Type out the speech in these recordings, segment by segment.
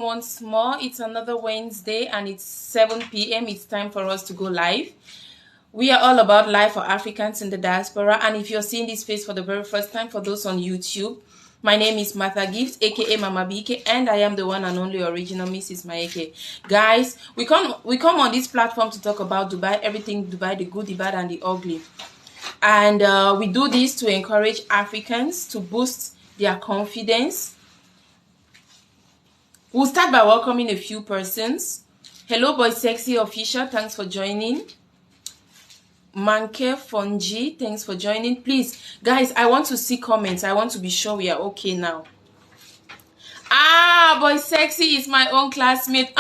once more. It's another Wednesday and it's 7 p.m. It's time for us to go live. We are all about life for Africans in the diaspora. And if you're seeing this face for the very first time, for those on YouTube, my name is Martha Gift, aka Mama BK, and I am the one and only original Mrs. Maeke. Guys, we come on this platform to talk about Dubai, everything Dubai, the good, the bad, and the ugly. And we do this to encourage Africans to boost their confidence. We'll start by welcoming a few persons. Hello, Boy Sexy Official. Thanks for joining. Manke Fonji, thanks for joining. Please, guys, I want to see comments. I want to be sure we are okay now. Boy Sexy is my own classmate.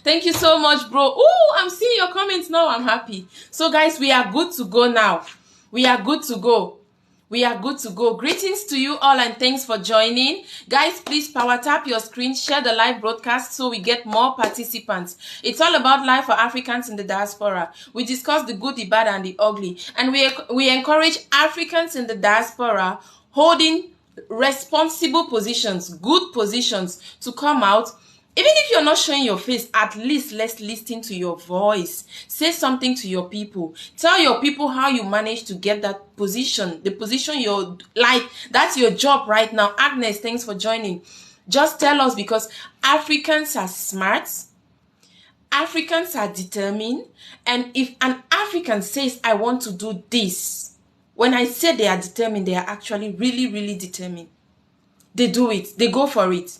Thank you so much, bro. Oh, I'm seeing your comments now. I'm happy. So, guys, we are good to go now. We are good to go. We are good to go. Greetings to you all and thanks for joining. Guys, please power tap your screen, share the live broadcast so we get more participants. It's all about life for Africans in the diaspora. We discuss the good, the bad, and the ugly. And we encourage Africans in the diaspora holding responsible positions, good positions, to come out. Even if you're not showing your face, at least let's listen to your voice. Say something to your people. Tell your people how you managed to get that position. The position you're like, that's your job right now. Agnes, thanks for joining. Just tell us, because Africans are smart. Africans are determined. And if an African says, I want to do this, when I say they are determined, they are actually really, really determined. They do it. They go for it.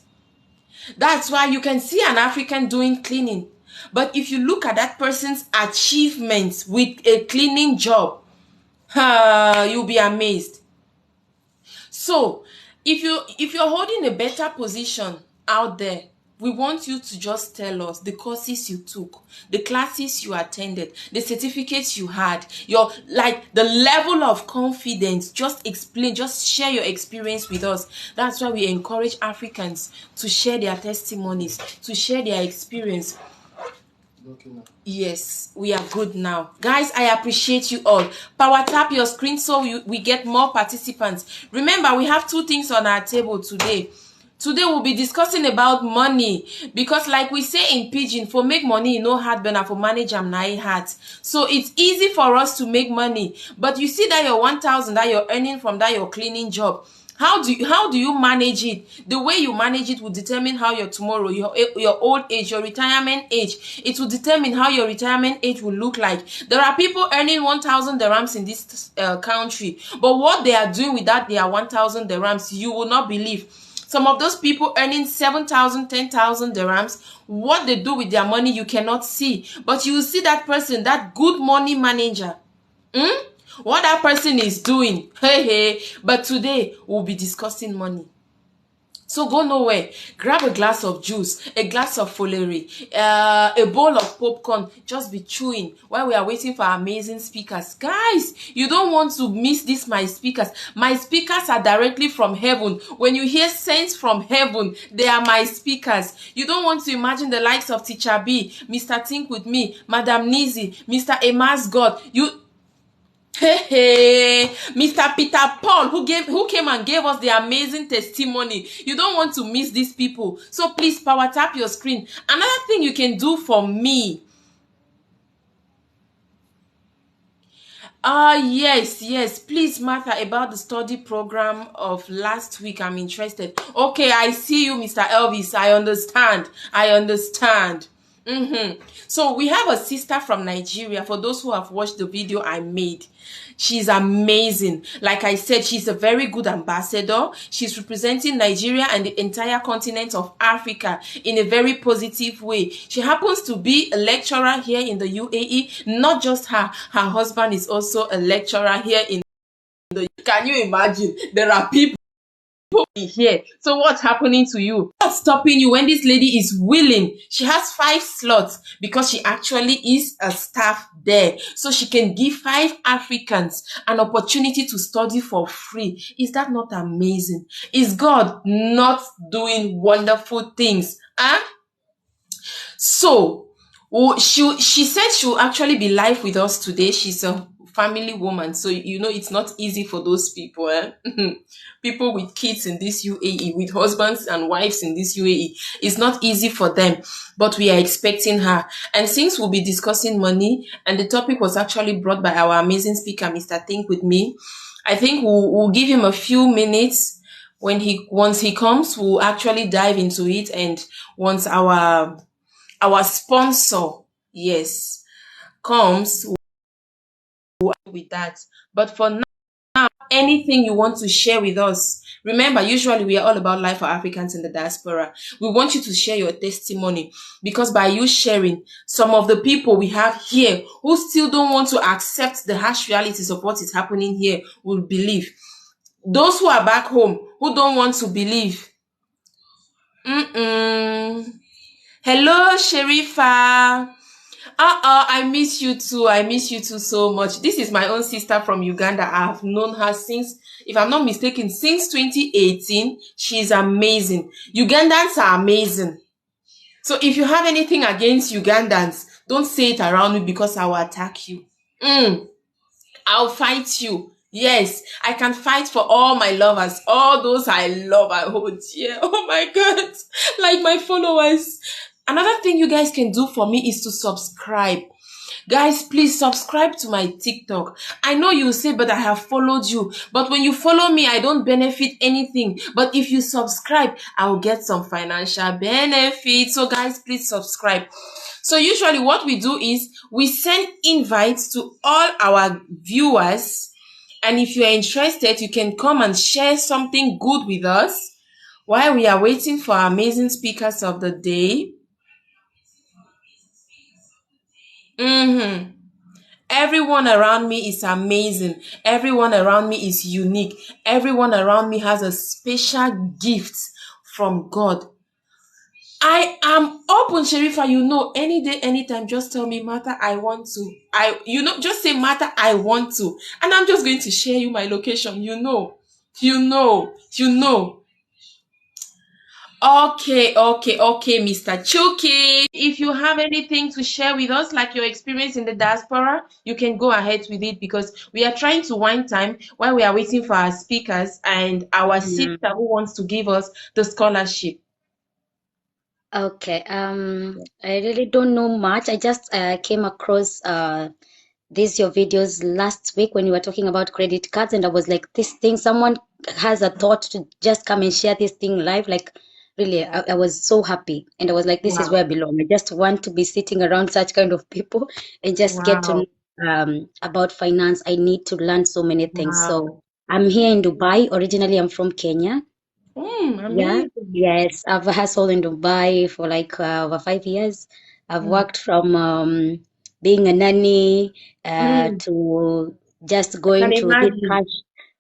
That's why you can see an African doing cleaning. But if you look at that person's achievements with a cleaning job, you'll be amazed. So, if you're holding a better position out there, we want you to just tell us the courses you took, the classes you attended, the certificates you had, the level of confidence. Just explain, just share your experience with us. That's why we encourage Africans to share their testimonies, to share their experience. Yes, we are good now. Guys, I appreciate you all. Power tap your screen so we get more participants. Remember, we have two things on our table today. Today we'll be discussing about money, because like we say in Pidgin, for make money, you know hard burner, for manage am na hard. So it's easy for us to make money. But you see that your 1,000 that you're earning from that your cleaning job, how do you manage it? The way you manage it will determine how your tomorrow, your old age, your retirement age, it will determine how your retirement age will look like. There are people earning 1,000 dirhams in this country, but what they are doing with that their 1,000 dirhams, you will not believe. Some of those people earning 7,000, 10,000 dirhams, what they do with their money, you cannot see. But you will see that person, that good money manager. What that person is doing. But today, we'll be discussing money. So go nowhere. Grab a glass of juice, a glass of folere, a bowl of popcorn. Just be chewing while we are waiting for our amazing speakers. Guys, you don't want to miss this, my speakers. My speakers are directly from heaven. When you hear saints from heaven, they are my speakers. You don't want to imagine the likes of Teacher B, Mr. Think With Me, Madam Nizi, Mr. Emas God. Mr. Peter Paul, who came and gave us the amazing testimony. You don't want to miss these people. So please power tap your screen. Another thing you can do for me. Yes. Please, Martha, about the study program of last week. I'm interested. Okay, I see you, Mr. Elvis. I understand. So we have a sister from Nigeria. For those who have watched the video I made, she's amazing. Like I said, she's a very good ambassador. She's representing Nigeria and the entire continent of Africa in a very positive way. She happens to be a lecturer here in the UAE. Not just her husband is also a lecturer here in the. Can you imagine? There are people here. So what's happening to you? What's stopping you when this lady is willing? She has 5 slots because she actually is a staff there. So she can give 5 Africans an opportunity to study for free. Is that not amazing? Is God not doing wonderful things? So she said she'll actually be live with us today. She's a family woman, so it's not easy for those people. People with kids in this UAE, with husbands and wives in this UAE, it's not easy for them. But we are expecting her. And since we'll be discussing money, and the topic was actually brought by our amazing speaker, Mr. Think With Me, I think we'll give him a few minutes. Once he comes, we'll actually dive into it. And once our sponsor, yes, comes with that. But for now, anything you want to share with us, remember, usually we are all about life for Africans in the diaspora. We want you to share your testimony, because by you sharing, some of the people we have here who still don't want to accept the harsh realities of what is happening here will believe. Those who are back home who don't want to believe. Hello, Sherifa. I miss you too. I miss you too so much. This is my own sister from Uganda. I have known her since, if I'm not mistaken, since 2018. She's amazing. Ugandans are amazing. So if you have anything against Ugandans, don't say it around me, because I will attack you. I'll fight you. Yes, I can fight for all my lovers, all those I love. Oh dear, oh my God, like my followers. Another thing you guys can do for me is to subscribe. Guys, please subscribe to my TikTok. I know you say, but I have followed you. But when you follow me, I don't benefit anything. But if you subscribe, I will get some financial benefits. So guys, please subscribe. So usually what we do is we send invites to all our viewers. And if you are interested, you can come and share something good with us while we are waiting for our amazing speakers of the day. Everyone around me is amazing. Everyone around me is unique. Everyone around me has a special gift from God. I am open, Sherifa. Any day, anytime, just tell me, Martha, I want to. Just say, Martha, I want to. And I'm just going to share you my location. You know. Okay, Mr. Chuki. If you have anything to share with us, like your experience in the diaspora, you can go ahead with it, because we are trying to wind time while we are waiting for our speakers and our sister who wants to give us the scholarship. Okay. I really don't know much. I just came across these your videos last week when you were talking about credit cards, and I was like, this thing, someone has a thought to just come and share this thing live. Like, really, I was so happy, and I was like, this is where I belong. I just want to be sitting around such kind of people and just get to know about finance. I need to learn so many things. So I'm here in Dubai. Originally, I'm from Kenya. Yeah, Amazing. yes, I've hustled in Dubai for like over 5 years. I've worked from being a nanny to just I can going to imagine.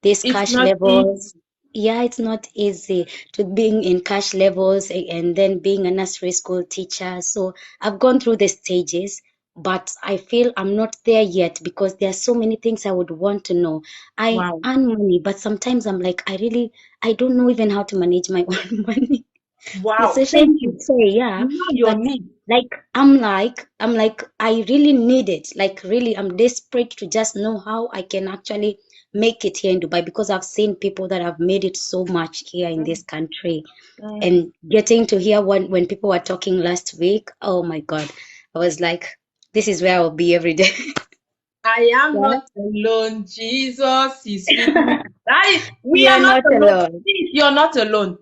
these It's cash not easy. levels. Yeah, it's not easy to being in cash levels and then being a nursery school teacher. So I've gone through the stages, but I feel I'm not there yet because there are so many things I would want to know. I Wow. earn money, but sometimes I'm like, I don't know even how to manage my own money. It's Wow. a Thank shame to you. say, yeah, You know your but need. like I'm like I really need it. Like really, I'm desperate to just know how I can actually make it here in Dubai because I've seen people that have made it so much here in this country. And getting to hear when people were talking last week, oh my God, I was like, this is where I'll be every day. I am Yeah. not alone. Jesus is with me. We We are are not not alone. alone. Please, you're not alone.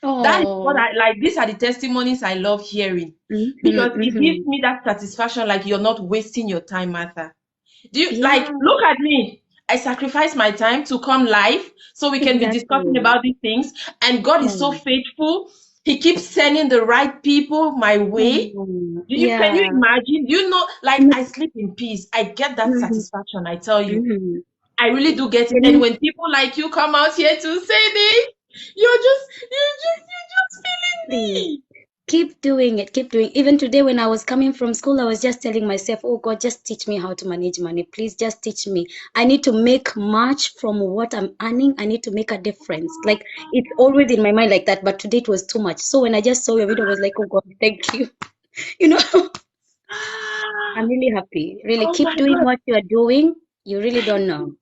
That is what Oh. I like. These are the testimonies I love hearing, because Mm-hmm, it gives mm-hmm. me that satisfaction, like you're not wasting your time, Martha. Do you Yeah, like look at me? I sacrifice my time to come live so we can be discussing exactly. about these things. And God is so Oh. faithful. He keeps sending the right people my way. Can you Yeah. imagine? Like I sleep in peace. I get that Mm-hmm, satisfaction, I tell you. mm-hmm. I really do get it. Can And you, when people like you come out here to say this, you're just feeling please me. keep doing it, keep doing. Even today, when I was coming from school, I was just telling myself, "Oh God, just teach me how to manage money. Please, just teach me. I need to make much from what I'm earning. I need to make a difference." Like it's always in my mind like that. But today it was too much. So when I just saw your video, I was like, "Oh God, thank you." You know, I'm really happy. Really, Oh keep my doing God. what you are doing. You really don't know.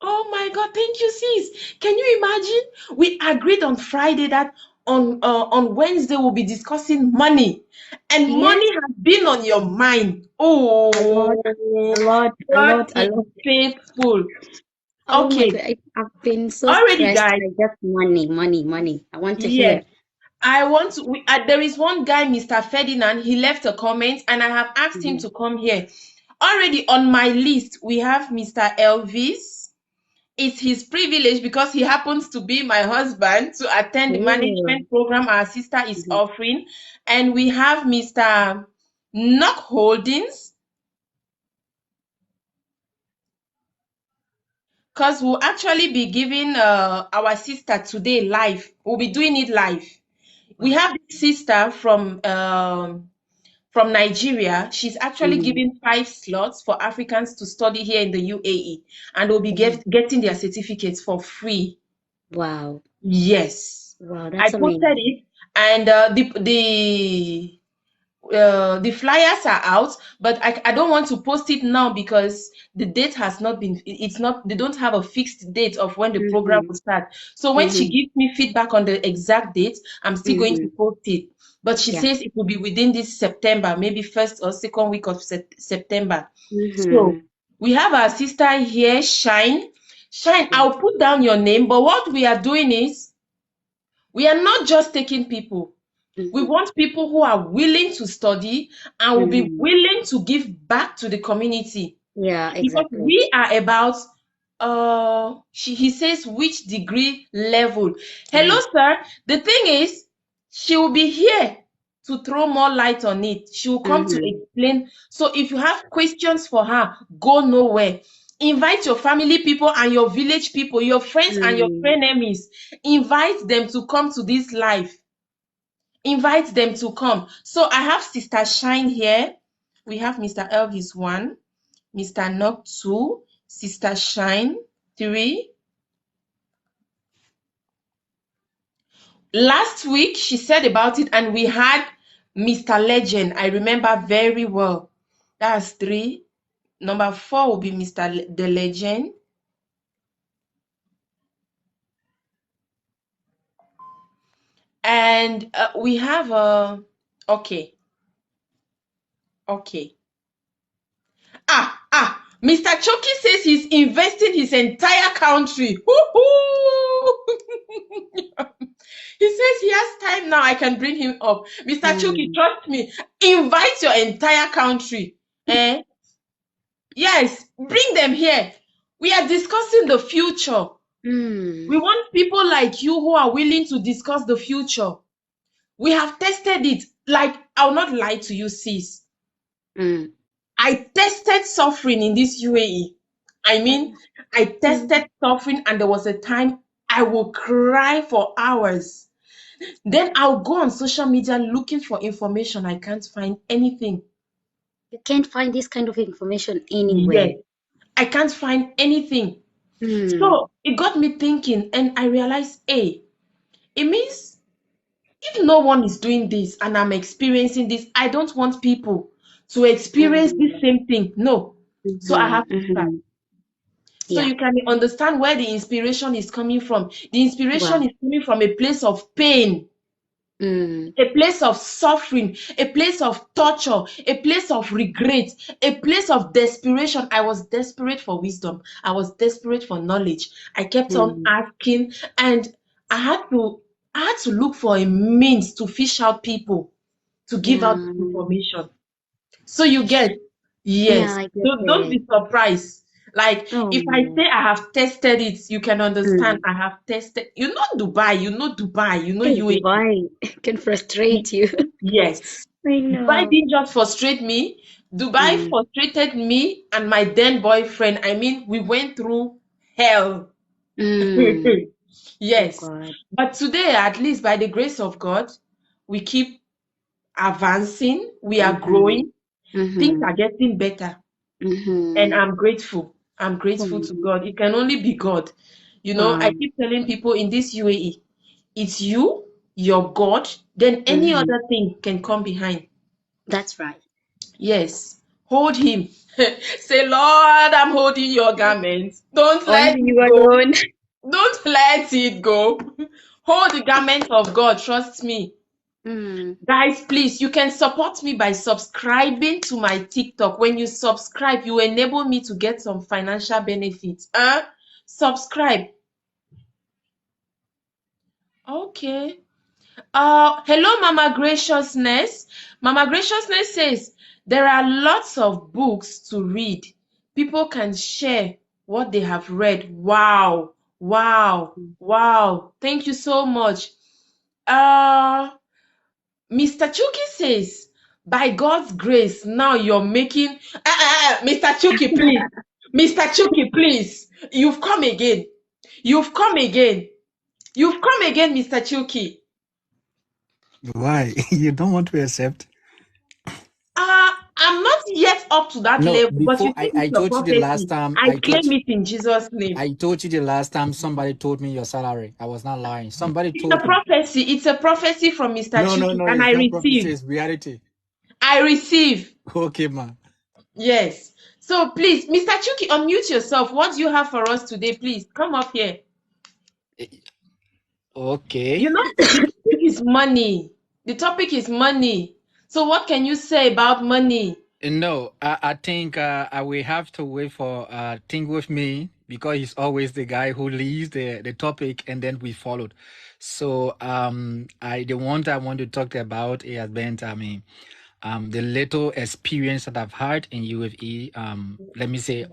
Oh my God, thank you, sis. Can you imagine? We agreed on Friday that on Wednesday we'll be discussing money, and Yes, money has been on your mind. a lot, Oh, a lot, a God lot, a is lot. faithful. Oh my Okay, God, I've been so already, stressed guys. by just money, money, money. I want to Yes, hear. I want to. There is one guy, Mr. Ferdinand. He left a comment, and I have asked him Mhm. to come here. Already on my list, we have Mr. Elvis. It's his privilege because he happens to be my husband to attend the Oh. management program our sister is Mhm. offering. And we have Mr. Knock Holdings, because we'll actually be giving our sister today live. We'll be doing it live. We Wow. have this sister from Nigeria. She's actually Mm. giving 5 slots for Africans to study here in the UAE, and they'll be Wow. getting their certificates for free. Wow. Yes, Wow, I that's posted amazing. it, and the flyers are out, but I don't want to post it now because the date has not been. It's not. They don't have a fixed date of when the program Mm-hmm. will start. So when she Mm-hmm. gives me feedback on the exact date, I'm still going Mm-hmm. to post it. But she Yeah. says it will be within this September, maybe first or second week of September. So Mm-hmm. we have our sister here, Shine. Shine, Yeah. I'll put down your name, but what we are doing is we are not just taking people. We Mm-hmm. want people who are willing to study and will be Mm-hmm. willing to give back to the community. Yeah, Because exactly. we are about he says which degree level. Hello, Mm. sir. The thing is, she will be here to throw more light on it. She will come to Mm-hmm. explain. So if you have questions for her, go nowhere. Invite your family people and your village people, your friends and your Mm. frenemies. Invite them to come to this live. Invite them to come. So I have Sister Shine here. We have Mr. Elvis 1, Mr. Knock 2, Sister Shine 3. Last week she said about it, and we had Mr. Legend. I remember very well. That's 3. Number 4 will be Mr. The Legend. And we have okay, okay. Mr. Choki says he's investing his entire country. Woohoo! He says he has time now. I can bring him up. Mr. Choki, Mm. trust me. Invite your entire country. Eh? Yes, bring them here. We are discussing the future. Mm. We want people like you who are willing to discuss the future. We have tested it. Like, I'll not lie to you, sis. Mm. I tested suffering in this UAE. I mean, I Mm. tested suffering, and there was a time I will cry for hours. Then I'll go on social media looking for information. I can't find anything. You can't find this kind of information Yes, anywhere. I can't find anything. Mm. So it got me thinking, and I realized, hey, it means if no one is doing this and I'm experiencing this, I don't want people to experience Mm. this same thing. No. So I Mm-hmm. have to start. Mm-hmm. So Yeah. you can understand where the inspiration is coming from. The inspiration Wow. is coming from a place of pain, Mm. a place of suffering, a place of torture, a place of regret, a place of desperation. I was desperate for wisdom. I was desperate for knowledge. I kept on Mm. asking, and I had to I had to look for a means to fish out people to give out Yeah. information. So you get, Yeah, yes. I get Don't it. be surprised. Like if I Oh. say I have tested it, you can understand Mm. I have tested. Dubai, Hey, UAE. Dubai can frustrate you. Yes. I Dubai know. didn't just frustrate me. Dubai Mm. frustrated me and my then boyfriend. I mean, we went through hell. Mm. Oh Yes. God. But today, at least by the grace of God, we keep advancing, we are Mm-hmm. growing, things Mm-hmm. are getting better. And Mm-hmm. I'm grateful. I'm grateful to Mm. God. It can only be God. I Wow. keep telling people in this UAE, it's you, your God, then any Mm-hmm. other thing can come behind. That's right. Yes. Hold him. Say, Lord, I'm holding your garment. Don't let Only you it go. alone. Don't let it go. Hold the garment of God. Trust me. Mm. Guys, please, you can support me by subscribing to my TikTok. When you subscribe, you enable me to get some financial benefits. Subscribe. Okay. Hello, Mama Graciousness. Mama Graciousness says there are lots of books to read. People can share what they have read. Wow, wow, wow. Thank you so much. Mr. Chuki says, by God's grace, now you're making. Mr. Chuki, please. Mr. Chuki, please. You've come again. You've come again. You've come again, Mr. Chuki. Why? You don't want to accept? I'm not yet up to that No, level, but you before think I it's a told you the last prophecy. time I claim it in Jesus' name. I told you the last time somebody told me your salary. I was not lying. Somebody It's a told me. prophecy. It's a prophecy from Mr. No, Chuki, and it's I not prophecy, receive. it's reality. I receive. Okay, ma. Yes. So please, Mr. Chuki, unmute yourself. What do you have for us today? Please come up here. Okay. You know, the topic is money. The topic is money. So what can you say about money? No, I think I will have to wait for Think With Me, because he's always the guy who leads the topic and then we followed. So the one that I want to talk about has been the little experience that I've had in UFE. Let me say,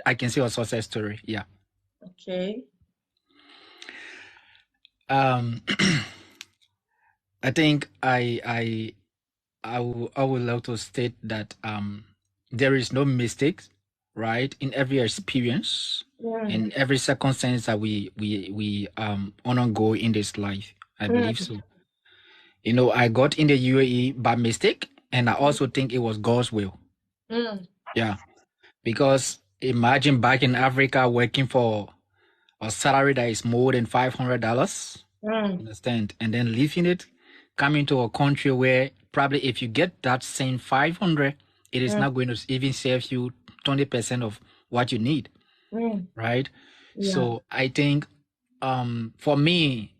I can say a success story. Yeah. Okay. I think I would love to state that there is no mistakes, right, in every experience, in every circumstance that we undergo in this life. I believe so. You know, I got in the UAE by mistake, and I also think it was God's will. Yeah, because imagine back in Africa working for a salary that is more than $500. Understand? And then leaving it, coming to a country where probably if you get that same 500, it is not going to even save you 20% of what you need. Right? Yeah. So I think for me,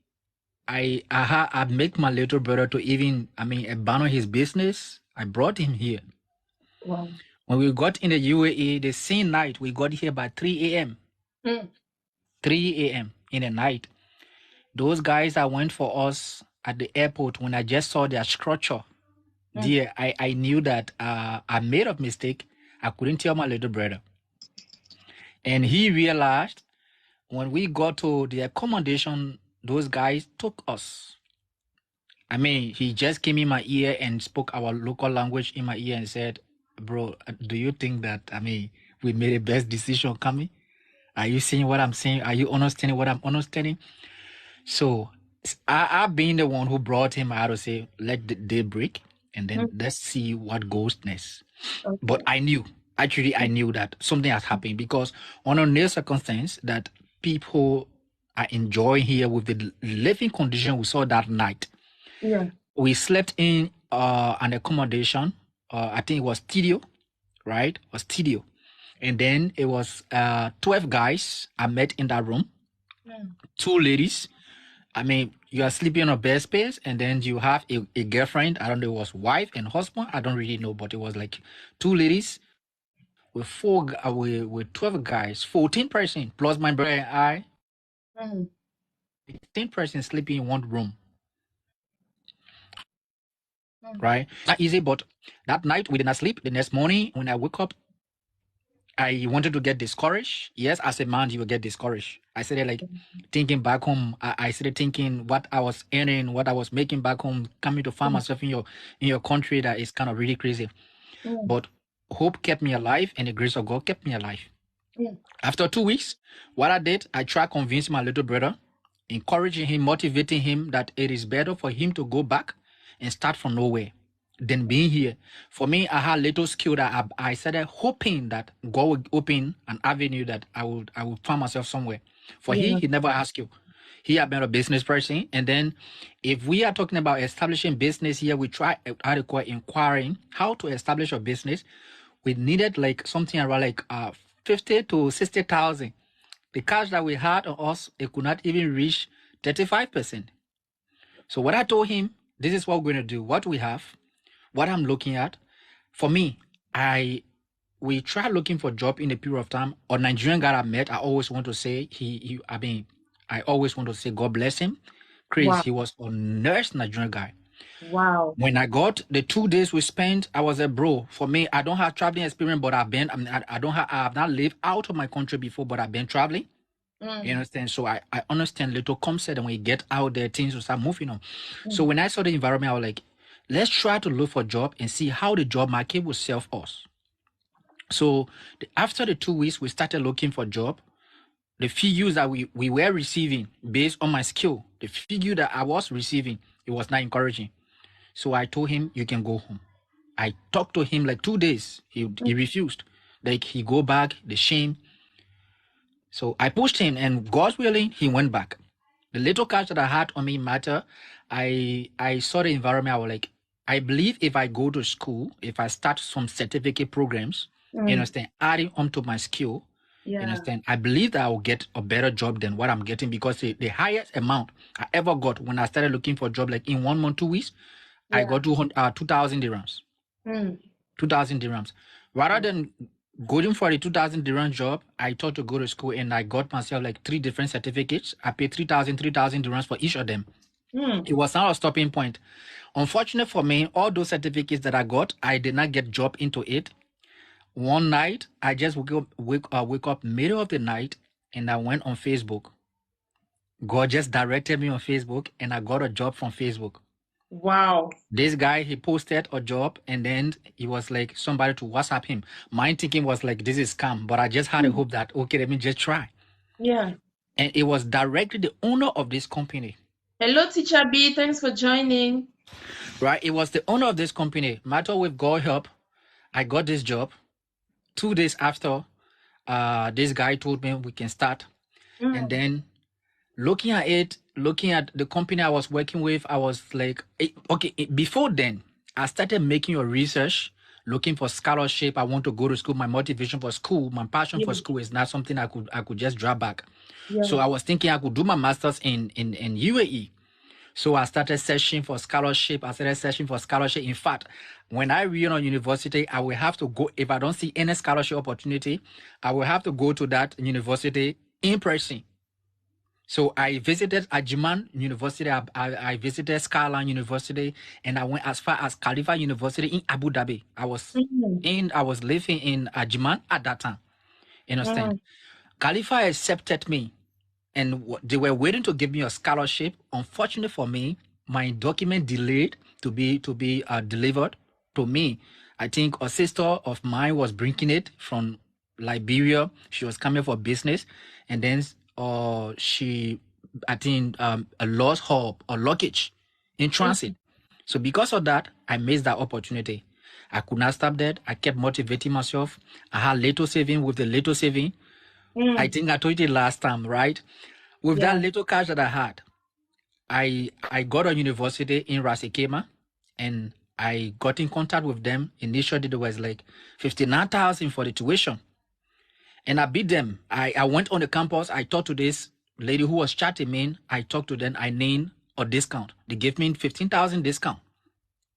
I make my little brother to even abandon his business. I brought him here. Wow. When we got in the UAE, the same night we got here by 3 a.m. 3 a.m. in the night. Those guys that went for us at the airport, when I just saw their structure, there, I knew that I made a mistake. I couldn't tell my little brother. And he realized when we got to the accommodation, those guys took us. I mean, he just came in my ear and spoke our local language in my ear and said, bro, do you think that, we made the best decision coming? Are you seeing what I'm saying? Are you understanding what I'm understanding? So I've been the one who brought him out to say, let the day break and then let's see what goes next. Okay. But I knew that something has happened, because under no circumstance that people are enjoying here with the living condition we saw that night. Yeah. We slept in an accommodation. I think it was studio, right? It was studio. And then it was 12 guys I met in that room. 2 ladies. I mean, you are sleeping on a bed space, and then you have a girlfriend. I don't know, it was wife and husband. I don't really know, but it was like 2 ladies with 12 guys, 14 person plus my brother and I. 15 person sleeping in one room. Right? Not easy, but that night we did not sleep. The next morning when I woke up, I wanted to get discouraged. Yes, as a man, you will get discouraged. I started like thinking back home. I started thinking what I was earning, what I was making back home, coming to find myself in your country. That is kind of really crazy. But hope kept me alive, and the grace of God kept me alive. After 2 weeks, what I did, I tried convincing my little brother, encouraging him, motivating him that it is better for him to go back and start from nowhere than being here. For me, I had little skill that I started hoping that God would open an avenue that I would find myself somewhere. For he never asked you. He had been a business person. And then if we are talking about establishing business here, we try inquiring how to establish a business. we needed like something around like 50 to 60,000. The cash that we had on us, it could not even reach 35%. So what I told him, this is what we're going to do. What we have, what I'm looking at. For me, we tried looking for a job in a period of time. A Nigerian guy I met, I always want to say I always want to say God bless him. Chris, Wow. he was a nurse Nigerian guy. Wow. When I got the 2 days we spent, I was a bro. For me, I don't have traveling experience, but I have not lived out of my country before, but I've been traveling. You understand? So I understand little concept, and when you get out there, things will start moving on. So when I saw the environment, I was like, let's try to look for a job and see how the job market will serve us. So after the 2 weeks, we started looking for a job. The figures that we were receiving based on my skill, the figure that I was receiving, it was not encouraging. So I told him, you can go home. I talked to him like 2 days. He refused. Like he go back, the shame. So I pushed him, and God's willing, he went back. The little cash that I had on me matter. I saw the environment. I was like, I believe if I go to school, if I start some certificate programs, you understand, adding onto my skill, you understand, I believe that I will get a better job than what I'm getting, because the highest amount I ever got when I started looking for a job, like in 1 month, 2 weeks, I got 2,000 dirhams. 2,000 dirhams. Rather than going for a 2,000 dirham job, I thought to go to school, and I got myself like 3 different certificates. I paid 3,000 dirhams for each of them. It was not a stopping point. Unfortunate for me, all those certificates that I got, I did not get job into it. One night, I just wake up middle of the night, and I went on Facebook. God just directed me on Facebook, and I got a job from Facebook. Wow. This guy, he posted a job, and then he was like somebody to WhatsApp him. My thinking was like, this is scam, but I just had a hope that, okay, let me just try. Yeah. And it was directly the owner of this company. Hello, Teacher B. Thanks for joining. Right? It was the owner of this company. Matter with God help, I got this job. 2 days after, this guy told me we can start. And then looking at the company I was working with, I was like, before then, I started making a research, looking for scholarship. I want to go to school. My motivation for school, my passion for school is not something I could just drop back. So I was thinking I could do my master's in UAE. So I started searching for scholarship. In fact, when I read on university, I will have to go. If I don't see any scholarship opportunity, I will have to go to that university in person. So I visited Ajman University, I visited Skyline University, and I went as far as Khalifa University in Abu Dhabi. I was living in Ajman at that time. You understand? Khalifa accepted me, and they were waiting to give me a scholarship. Unfortunately for me, my document delayed to be delivered to me. I think a sister of mine was bringing it from Liberia. She was coming for business, and then she, I think, lost her luggage in transit. So because of that, I missed that opportunity. I could not stop that. I kept motivating myself. I had little saving. With the little saving, I think I told you last time, right? With that little cash that I had, I got a university in Ras Al Khaimah, and I got in contact with them. Initially, there was like 59,000 for the tuition. And I beat them. I went on the campus. I talked to this lady who was chatting me. I talked to them. I named a discount. They gave me 15,000 discount.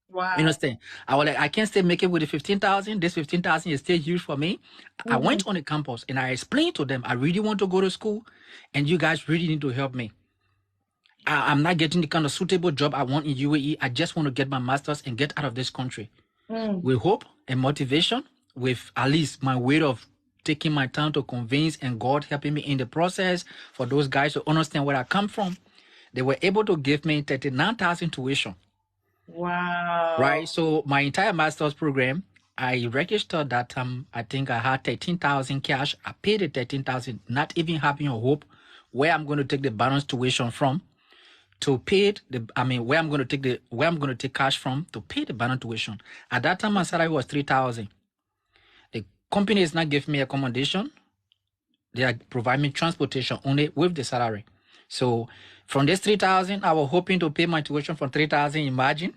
Wow. You understand? I was like, I can't still make it with the 15,000. This 15,000 is still huge for me. I went on the campus and I explained to them, I really want to go to school, and you guys really need to help me. I'm not getting the kind of suitable job I want in UAE. I just want to get my master's and get out of this country. With hope and motivation, with at least my way of taking my time to convince, and God helping me in the process, for those guys to understand where I come from, they were able to give me 39,000 tuition. Wow. Right? So my entire master's program, I registered that time. I think I had 13,000 cash. I paid the 13,000, not even having a hope where I'm going to take the balance tuition from to pay where I'm going to take cash from to pay the balance tuition. At that time, my salary was 3,000. The company is not giving me accommodation. They are providing me transportation only with the salary. So from this 3,000, I was hoping to pay my tuition from 3,000. Imagine.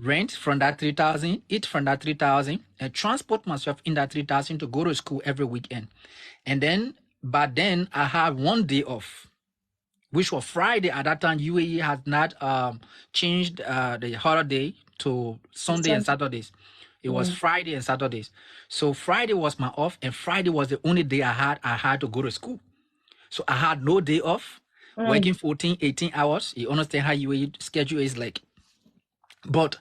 rent from that 3,000, eat from that 3,000, and transport myself in that 3,000 to go to school every weekend. And then, but then I had one day off, which was Friday. At that time, UAE has not changed the holiday to Sunday and Saturdays. It was Friday and Saturdays. So Friday was my off, and Friday was the only day I had to go to school. So I had no day off, working 14, 18 hours. You understand how UAE schedule is like. But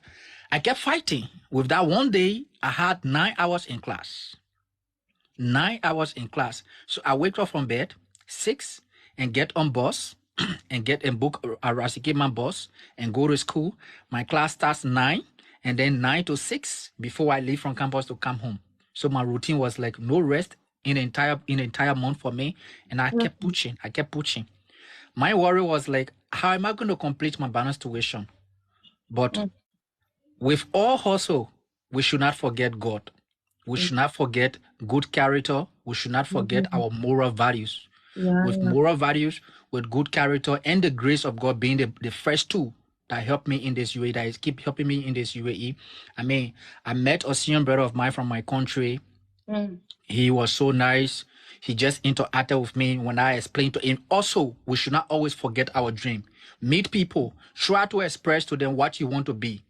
I kept fighting. With that one day, I had 9 hours in class. 9 hours in class. So I wake up from bed, 6, and get on bus, and book a Rasikima bus, and go to school. My class starts 9, and then 9 to 6 before I leave from campus to come home. So my routine was like no rest in the entire month for me, and I kept pushing. My worry was like, how am I going to complete my balanced tuition? But with all hustle, we should not forget God. We should not forget good character. We should not forget our moral values. With moral values, with good character, and the grace of God being the first tool that helped me in this UAE, that is keep helping me in this UAE. I mean, I met a senior brother of mine from my country. He was so nice. He just interacted with me when I explained to him. Also, we should not always forget our dream. Meet people. Try to express to them what you want to be.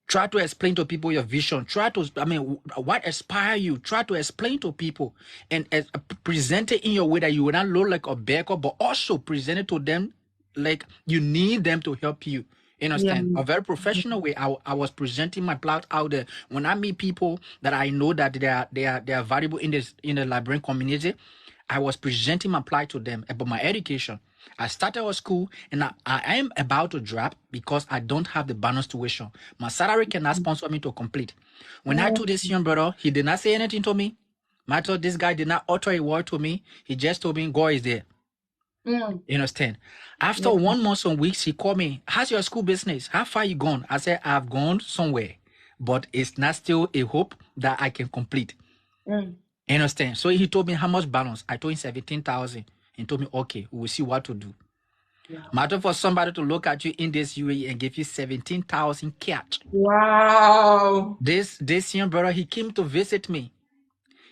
Try to explain to people your vision. What inspires you. Try to explain to people and present it in your way that you will not look like a beggar, but also present it to them like you need them to help you. You understand? A very professional way. I was presenting my plot out there. When I meet people that I know that they are valuable in the Liberian community, I was presenting my plight to them about my education. I started a school, and I am about to drop because I don't have the balance tuition. My salary cannot sponsor me to complete. When I told this young brother, he did not say anything to me. Matter, this guy did not utter a word to me. He just told me, God is there. You understand? After 1 month, some weeks, he called me. How's your school business? How far you gone? I said, I've gone somewhere, but it's not still a hope that I can complete. You understand? So he told me how much balance. I told him 17,000. And told me, okay, we will see what to do. Matter for somebody to look at you in this UAE and give you 17,000 cash. Wow. This young brother, he came to visit me.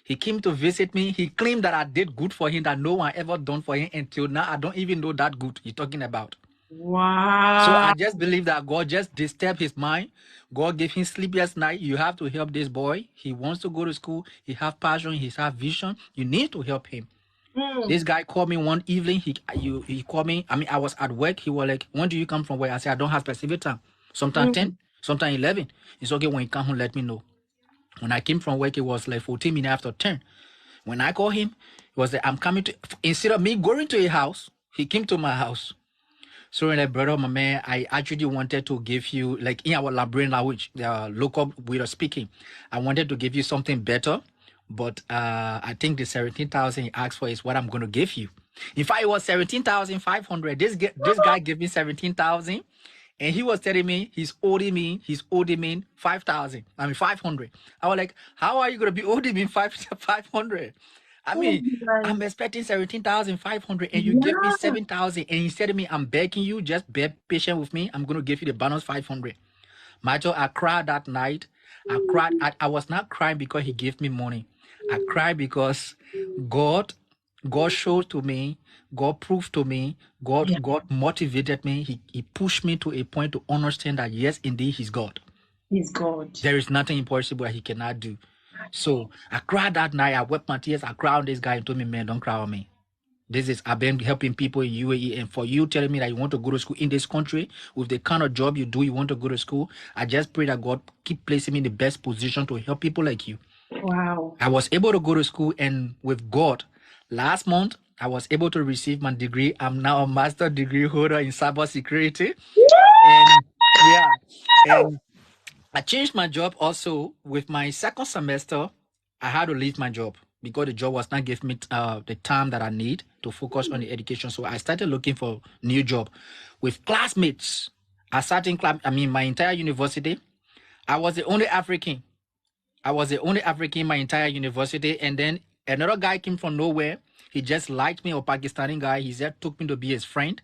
He claimed that I did good for him that no one ever done for him until now. I don't even know that good he's talking about. Wow. So I just believe that God just disturbed his mind. God gave him sleepless night. You have to help this boy. He wants to go to school. He has passion. He has vision. You need to help him. This guy called me one evening. He called me. I mean, I was at work. He was like, when do you come from work? I said, I don't have specific time. Sometimes 10, sometimes 11. It's okay when you come home, let me know. When I came from work, it was like 14 minutes after 10. When I called him, he was like, I'm coming to, instead of me going to a house, he came to my house. So when I brother, my man, I actually wanted to give you, like in our Liberian language, the local way of speaking, I wanted to give you something better. But I think the 17,000 he asked for is what I'm going to give you. In fact, it was 17,500. This guy gave me 17,000, and he was telling me he's owing me 5,000. I mean 500. I was like, how are you going to be owing me 500? I mean, I'm expecting 17,500, and you give me 7,000, and instead of me, I'm begging you, just be patient with me. I'm going to give you the balance 500. Macho, I cried that night. I cried. I was not crying because he gave me money. I cried because God showed to me, God proved to me, God motivated me. He pushed me to a point to understand that yes, indeed, he's God. He's God. There is nothing impossible that he cannot do. So I cried that night. I wept my tears. I cried on this guy and told me, man, don't cry on me. I've been helping people in UAE, and for you telling me that you want to go to school in this country with the kind of job you do, you want to go to school. I just pray that God keep placing me in the best position to help people like you. Wow. I was able to go to school, and with God, last month, I was able to receive my degree. I'm now a master's degree holder in cybersecurity. And I changed my job also. With my second semester, I had to leave my job because the job was not giving me the time that I need to focus on the education. So I started looking for a new job. With classmates, my entire university, I was the only African. In my entire university. And then another guy came from nowhere. He just liked me, a Pakistani guy. He said, took me to be his friend.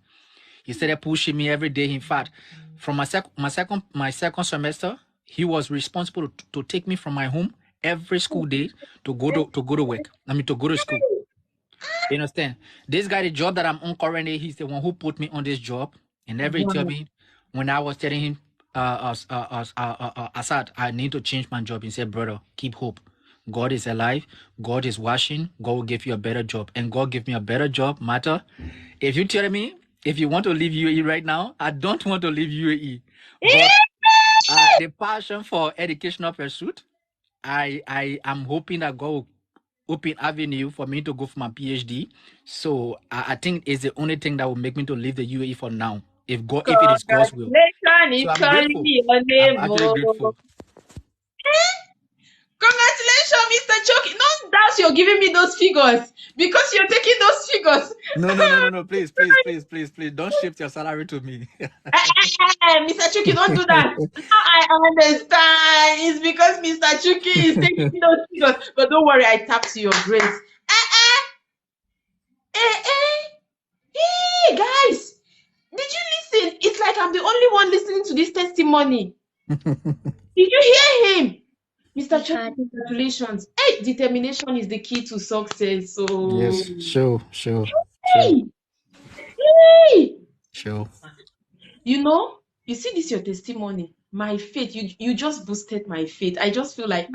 He started pushing me every day. In fact, From my second semester, he was responsible to take me from my home every school day to go to work. I mean, to go to school. You understand? This guy, the job that I'm on currently, he's the one who put me on this job. And every tell me when I was telling him, Asad, I need to change my job. He said, brother, keep hope. God is alive. God is watching. God will give you a better job. And God give me a better job. Matter. If you tell me, if you want to leave UAE right now, I don't want to leave UAE. But the passion for educational pursuit, I am hoping that God will open avenue for me to go for my PhD. So I think it's the only thing that will make me to leave the UAE for now. If it is God's will. So I'm grateful. I'm actually grateful. Congratulations, Mr. Choki. No doubt you're giving me those figures because you're taking those figures. No. Please. Don't shift your salary to me. Mr. Chuki, don't do that. Now I understand. It's because Mr. Chuki is taking those figures. But don't worry, I tap to your grace. Hey, guys. Did you listen? It's like I'm the only one listening to this testimony. Did you hear him? Mr. Chuki, congratulations. Hey, determination is the key to success. So yes, sure. Hey. Sure. You know, you see this your testimony. My faith, you just boosted my faith. I just feel like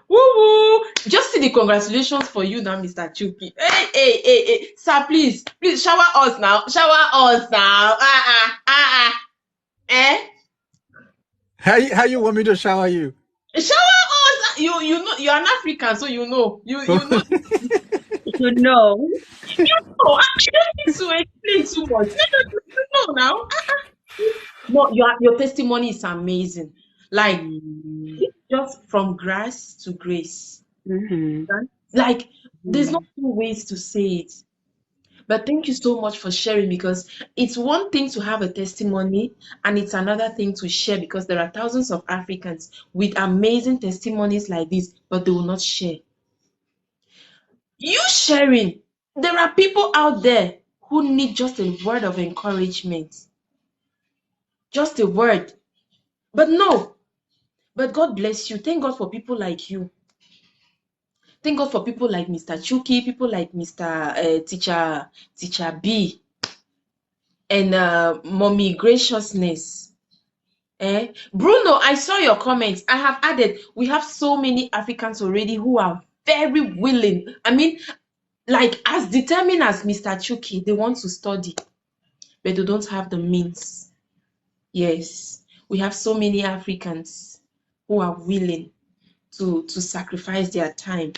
woo. Just see the congratulations for you now, Mr. Chuki. Hey, sir, please shower us now. How you want me to shower you? Shower us. You know you're an African, so you know. You know. You know. I don't need to explain too much. No, now. No, your testimony is amazing. Like just from grass to grace. Like there's no two ways to say it. But thank you so much for sharing, because it's one thing to have a testimony and it's another thing to share, because there are thousands of Africans with amazing testimonies like this, but they will not share. You sharing, there are people out there who need just a word of encouragement. Just a word. But no. But God bless you. Thank God for people like you. Thank God for people like Mr. Chuki, people like Mr. Teacher B, and Mommy Graciousness. Bruno, I saw your comments. I have added, we have so many Africans already who are very willing. I mean, like as determined as Mr. Chuki, they want to study, but they don't have the means. Yes, we have so many Africans who are willing to sacrifice their time,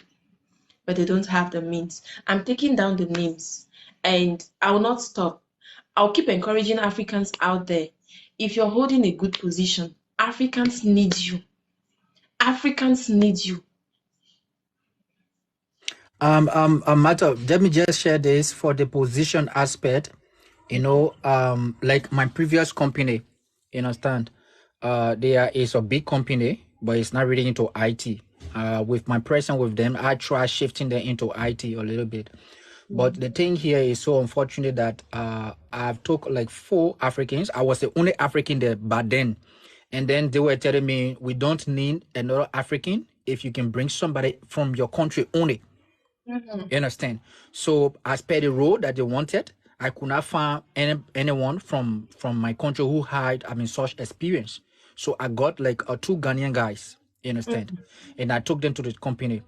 but they don't have the means. I'm taking down the names and I will not stop. I'll keep encouraging Africans out there. If you're holding a good position, Africans need you. Africans need you. Matter, let me just share this for the position aspect. You know, like my previous company, you understand, there is a big company, but it's not really into IT. With my presence with them, I try shifting them into IT a little bit. But the thing here is so unfortunate that I've took like 4 Africans. I was the only African there back then. And then they were telling me, we don't need another African if you can bring somebody from your country only. You understand? So as per the role that they wanted, I could not find anyone from my country who had, such experience. So I got like 2 Ghanaian guys, you understand? And I took them to the company.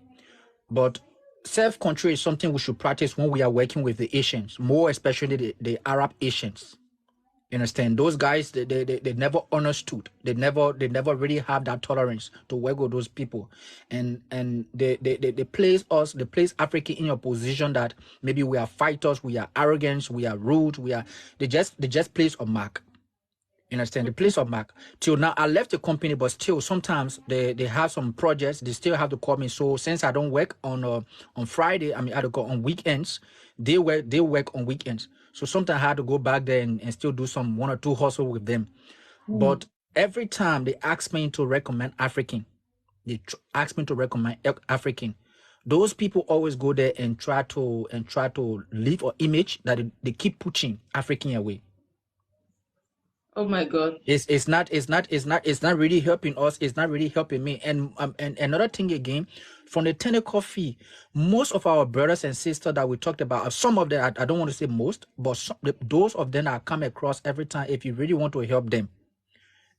But self-control is something we should practice when we are working with the Asians, more especially the Arab Asians. You understand? Those guys, they never understood. They never really have that tolerance to work with those people, and they place Africa in a position that maybe we are fighters, we are arrogant, we are rude, they just place a mark. You understand? The place of mark. Till now, I left the company, but still, sometimes they have some projects. They still have to call me. So since I don't work on Friday, I had to go on weekends. They work on weekends. So sometimes I had to go back there and still do some 1 or 2 hustle with them. But every time they ask me to recommend African, those people always go there and try to leave an image that they keep pushing African away. Oh my God. It's not really helping us. It's not really helping me. And another thing again, from the technical fee, most of our brothers and sisters that we talked about, some of them, I don't want to say most, but those of them that come across every time, if you really want to help them,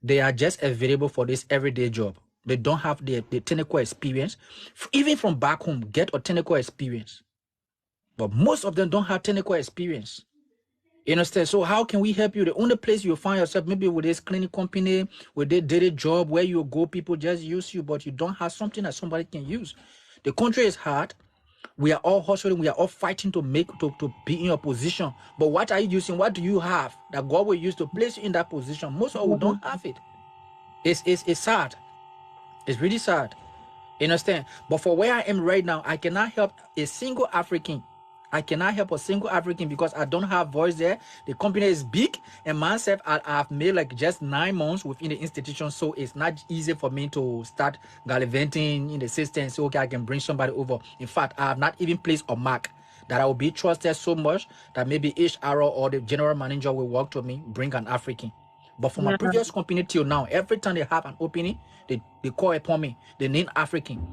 they are just available for this everyday job. They don't have the technical experience. Even from back home, get a technical experience. But most of them don't have technical experience. You understand? So how can we help you? The only place you'll find yourself, maybe with this cleaning company, with their daily job, where you go, people just use you, but you don't have something that somebody can use. The country is hard. We are all hustling. We are all fighting to be in your position. But what are you using? What do you have that God will use to place you in that position? Most of us don't have it. It's sad. It's really sad. You understand? But for where I am right now, I cannot help a single African. I cannot help a single African because I don't have voice there. The company is big, and myself, I've made like just 9 months within the institution, so it's not easy for me to start gallivanting in the system. So okay, I can bring somebody over. In fact, I have not even placed a mark that I will be trusted so much that maybe HR or the general manager will work to me, bring an African. But for my previous company till now, every time they have an opening, they call upon me. They name African.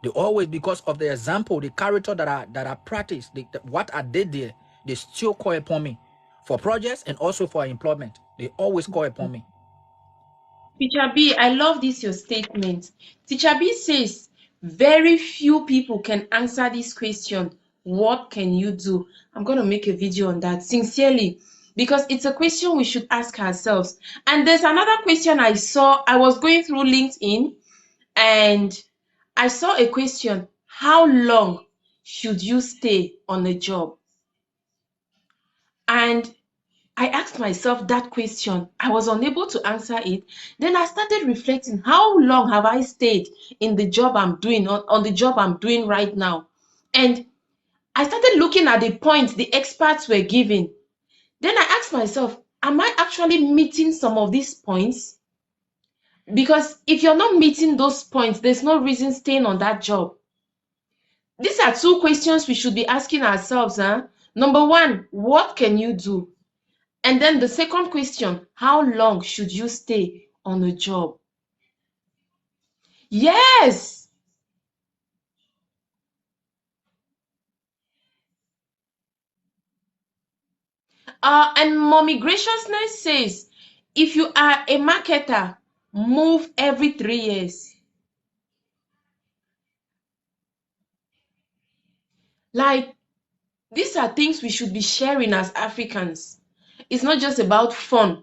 They always, because of the example, the character that I practice, what I did there, they still call upon me for projects and also for employment. They always call upon me. Teacher B, I love this your statement. Teacher B says very few people can answer this question. What can you do? I'm going to make a video on that sincerely, because it's a question we should ask ourselves. And there's another question I saw. I was going through LinkedIn and I saw a question. How long should you stay on a job? And I asked myself that question. I was unable to answer it. Then I started reflecting, how long have I stayed in the job I'm doing, on the job I'm doing right now? And I started looking at the points the experts were giving. Then I asked myself, am I actually meeting some of these points? Because if you're not meeting those points, there's no reason staying on that job. These are 2 questions we should be asking ourselves. Number 1, what can you do? And then the second question, how long should you stay on a job? Yes. And Mommy Graciousness says, if you are a marketer, move every 3 years. Like, these are things we should be sharing as Africans. It's not just about fun.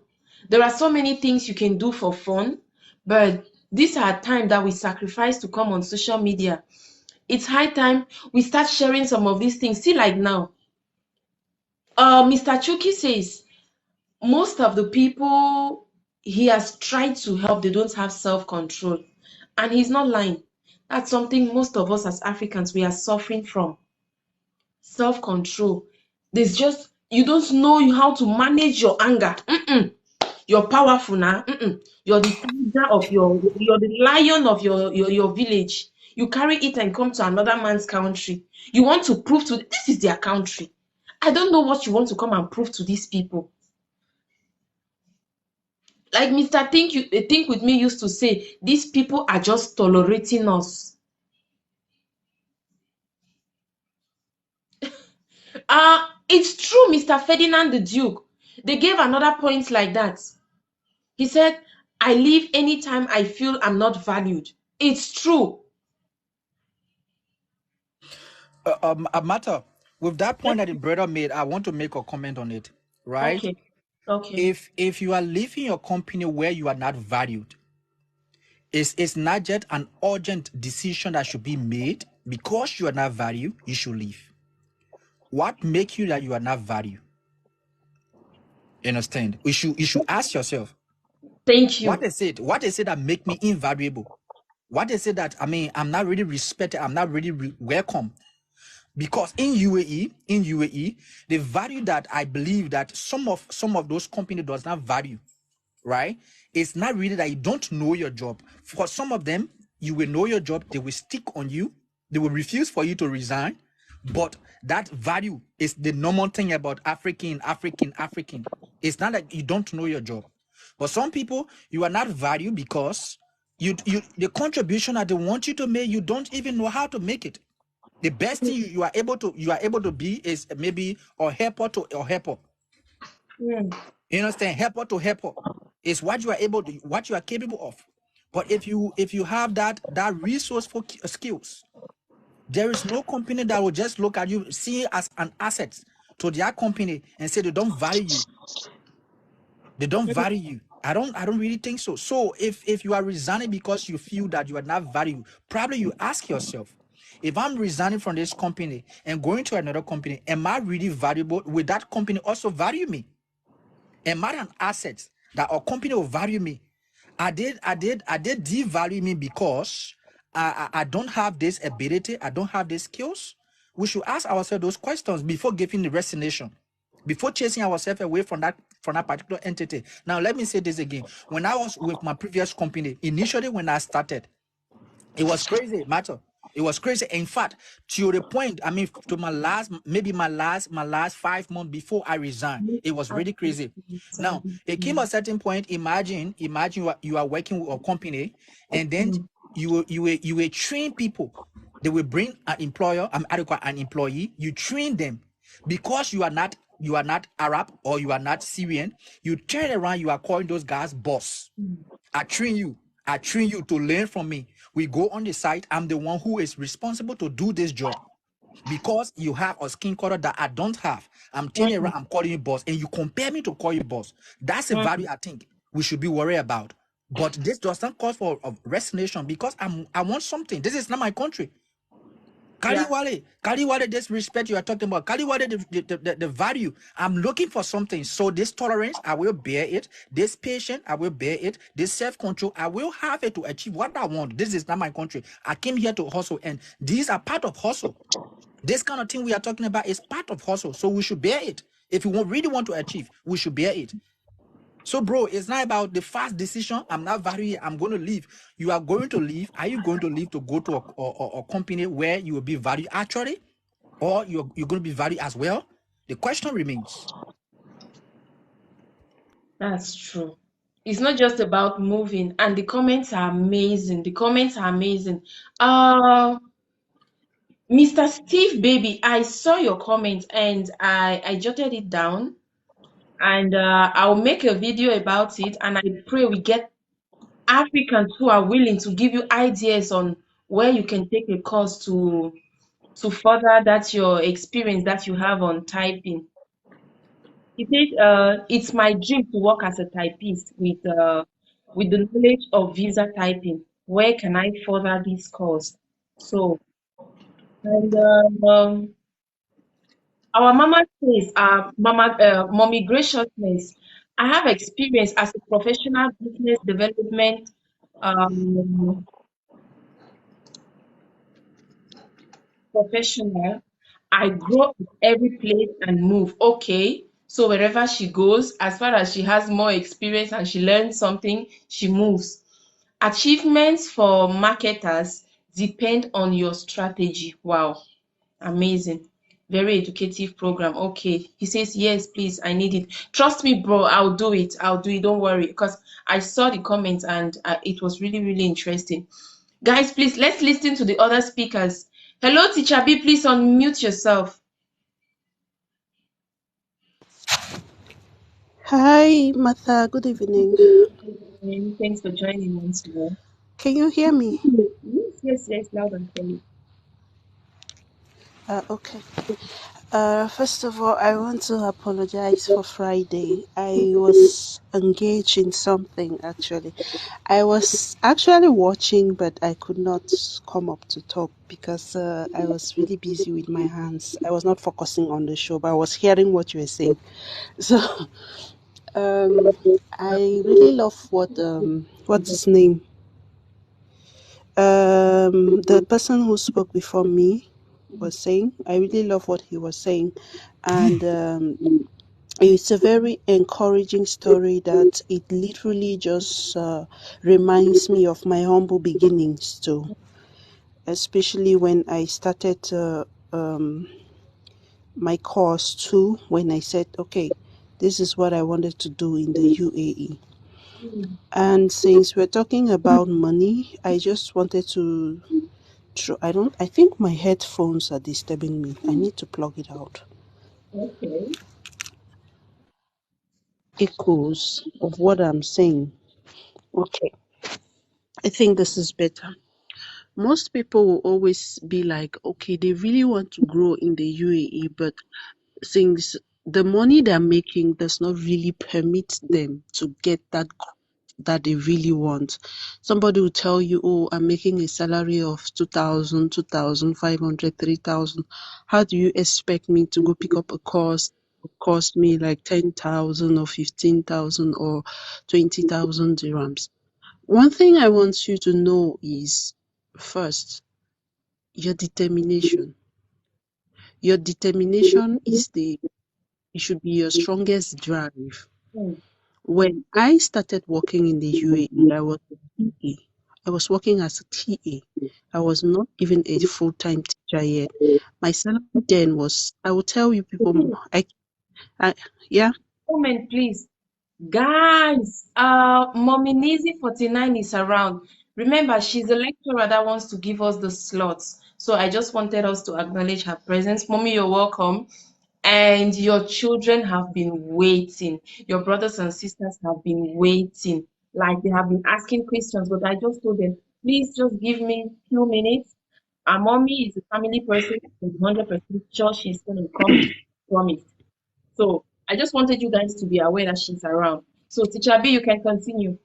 There are so many things you can do for fun, but these are times that we sacrifice to come on social media. It's high time we start sharing some of these things. See, like now, Mr. Chuki says most of the people he has tried to help, they don't have self-control. And he's not lying. That's something most of us as Africans, we are suffering from. Self-control. There's just, you don't know how to manage your anger. You're powerful now. You're the tiger of you're the lion of your village. You carry it and come to another man's country. You want to prove to, this is their country. I don't know what you want to come and prove to these people. Like Mr. Think With Me used to say, these people are just tolerating us. It's true, Mr. Ferdinand the Duke. They gave another point like that. He said, I leave anytime I feel I'm not valued. It's true. Matter with that point that the brother made, I want to make a comment on it. Right? Okay. If you are leaving your company where you are not valued, it's not just an urgent decision that should be made because you are not valued. You should leave. What makes you that you are not valued? You understand? You should ask yourself. Thank you. What is it that make me invaluable? What is it that, I mean, I'm not really respected, I'm not really welcome? Because in UAE, the value that I believe that some of those companies does not value, right? It's not really that you don't know your job. For some of them, you will know your job, they will stick on you, they will refuse for you to resign. But that value is the normal thing about African. It's not like you don't know your job. But some people, you are not valued because you the contribution that they want you to make, you don't even know how to make it. The best thing you are able to be is maybe a helper to a helper. Mm. You understand? Helper to helper is what you are capable of. But if you have that resourceful skills, there is no company that will just look at you, see it as an asset to their company and say they don't value you. They don't value you. I don't really think so. So if you are resigning because you feel that you are not valued, probably you ask yourself, if I'm resigning from this company and going to another company, am I really valuable? Will that company also value me? Am I an asset that a company will value me? I did devalue me because I don't have this ability, I don't have these skills? We should ask ourselves those questions before giving the resignation, before chasing ourselves away from that particular entity. Now, let me say this again. When I was with my previous company, initially when I started, it was crazy, matter. It was crazy. In fact, to the point, I mean, to my last 5 months before I resigned, it was really crazy. Now, it came a certain point. Imagine you are working with a company, and then you will train people. They will bring an employer, an employee. You train them because you are not Arab or you are not Syrian. You turn around, you are calling those guys boss. I train you to learn from me. We go on the site. I'm the one who is responsible to do this job. Because you have a skin color that I don't have, I'm turning around, I'm calling you boss, and you compare me to call you boss. That's a value I think we should be worried about. But this does not call for resignation because I want something. This is not my country. Kaliwale, this respect you are talking about, Kaliwale, the value. I'm looking for something. So this tolerance, I will bear it. This patience, I will bear it. This self-control, I will have it to achieve what I want. This is not my country. I came here to hustle, and these are part of hustle. This kind of thing we are talking about is part of hustle. So we should bear it. If we really want to achieve, we should bear it. So, bro, it's not about the fast decision. I'm not valuing. I'm going to leave. You are going to leave. Are you going to leave to go to a company where you will be valued actually, or you're going to be valued as well? The question remains. That's true. It's not just about moving, and the comments are amazing. Mr. Steve Baby, I saw your comment and I jotted it down, and I'll make a video about it, and I pray we get Africans who are willing to give you ideas on where you can take a course to further that your experience that you have on typing. It says, it's my dream to work as a typist with the knowledge of visa typing. Where can I further this course? So, and our mama says, mommy graciousness. I have experience as a professional business development professional. I grow at every place and move. Okay. So wherever she goes, as far as she has more experience and she learns something, she moves. Achievements for marketers depend on your strategy. Wow. Amazing. Very educative program. Okay. He says, yes, please, I need it. Trust me, bro, I'll do it. Don't worry. Because I saw the comments and it was really, really interesting. Guys, please, let's listen to the other speakers. Hello, Teacher B, please unmute yourself. Hi, Martha. Good evening. Thanks for joining once more. Can you hear me? Yes, loud and clear. Okay. First of all, I want to apologize for Friday. I was engaged in something actually. I was actually watching, but I could not come up to talk because I was really busy with my hands. I was not focusing on the show, but I was hearing what you were saying. So, I really love what's his name? The person who spoke before me was saying. I really love what he was saying, and it's a very encouraging story that it literally just reminds me of my humble beginnings too, especially when I started my course too, when I said, okay, this is what I wanted to do in the UAE. And since we're talking about money, I just wanted to I think my headphones are disturbing me. I need to plug it out. Okay. Echoes of what I'm saying. Okay. I think this is better. Most people will always be like, okay, they really want to grow in the UAE, but since the money they're making does not really permit them to get that that they really want. Somebody will tell you, oh, I'm making a salary of 2,000, 2,500, 3,000. How do you expect me to go pick up a course? Cost me like 10,000 or 15,000 or 20,000 dirhams. One thing I want you to know is, first, your determination. Your determination is it should be your strongest drive. When I started working in the UAE, I was TA. I was working as a TA. I was not even a full-time teacher yet. My salary then was, I will tell you people, yeah, Comment, please. Guys, Mommy Nizzy 49 is around. Remember, she's a lecturer that wants to give us the slots. So I just wanted us to acknowledge her presence. Mommy, you're welcome. And your children have been waiting. Your brothers and sisters have been waiting. Like they have been asking questions, but I just told them, please just give me a few minutes. Our mommy is a family person, is 100% sure she's going to come. She promised. So I just wanted you guys to be aware that she's around. So Teacher B, you can continue.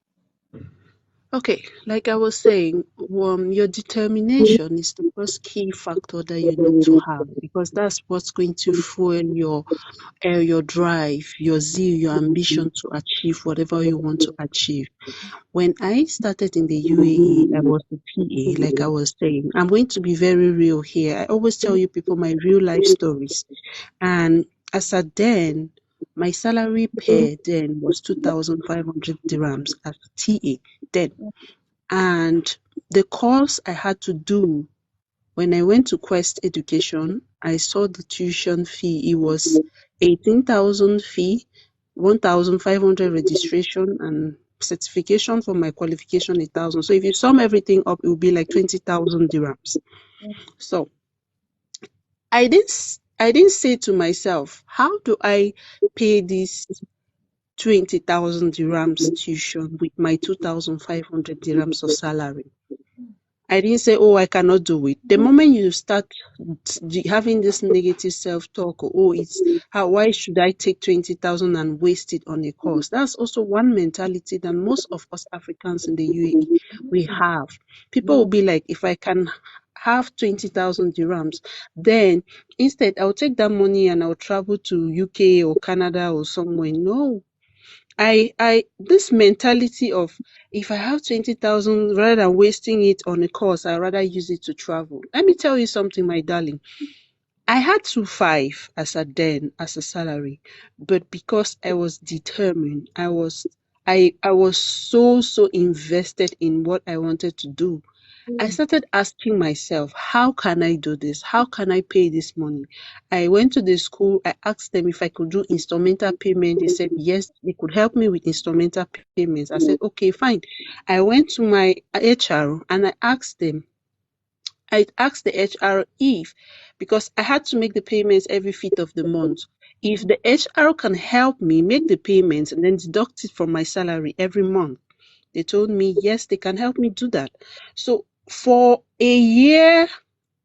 okay, like I was saying, your determination is the first key factor that you need to have, because that's what's going to fuel your drive, your zeal, your ambition to achieve whatever you want to achieve. When I started in the UAE, I was a PA, like I was saying. I'm going to be very real here. I always tell you people my real life stories. And as at then, my salary per then was 2,500 dirhams as a TA then. And the course I had to do when I went to Quest Education, I saw the tuition fee. It was 18,000 fee, 1,500 registration, and certification for my qualification 1,000. So if you sum everything up, it will be like 20,000 dirhams. So I didn't say to myself, how do I pay this 20,000 dirhams tuition with my 2,500 dirhams of salary? I didn't say, oh, I cannot do it. The moment you start having this negative self-talk, oh, why should I take 20,000 and waste it on a course? That's also one mentality that most of us Africans in the UAE, we have. People will be like, if I can have 20,000 dirhams, then instead I'll take that money and I'll travel to UK or Canada or somewhere. No, this mentality of, if I have 20,000, rather than wasting it on a course, I'd rather use it to travel. Let me tell you something, my darling. I had 2.5 as a salary, but because I was determined, I was so invested in what I wanted to do. I started asking myself, how can I do this? How can I pay this money? I went to the school. I asked them if I could do instrumental payment. They said yes, they could help me with instrumental payments. I said, okay, fine. I went to my HR and I asked the HR because I had to make the payments every 5th of the month. If the HR can help me make the payments and then deduct it from my salary every month, they told me, yes, they can help me do that. So for a year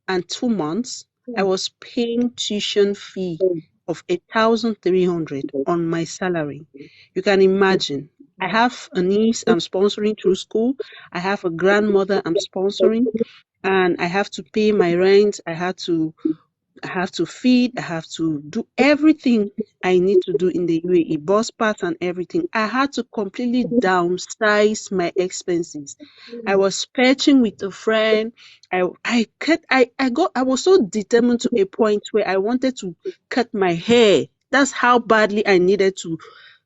and 2 months, I was paying tuition fee of 1,300 on my salary. You can imagine. I have a niece I'm sponsoring through school. I have a grandmother I'm sponsoring, and I have to pay my rent. I have to feed, I have to do everything I need to do in the UAE, bus pass and everything. I had to completely downsize my expenses. I was patching with a friend. I was so determined to a point where I wanted to cut my hair. That's how badly I needed to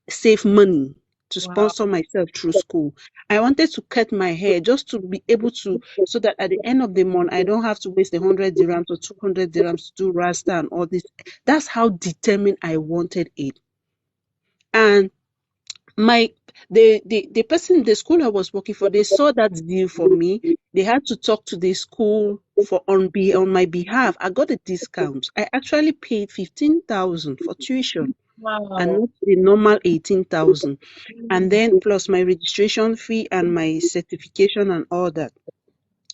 save money to sponsor myself through school. I wanted to cut my hair just to be able to, so that at the end of the month, I don't have to waste 100 dirhams or 200 dirhams to do Rasta and all this. That's how determined I wanted it. And the person, the school I was working for, they saw that deal for me. They had to talk to the school on my behalf. I got a discount. I actually paid 15,000 for tuition and Wow. not the normal 18,000. And then plus my registration fee and my certification and all that.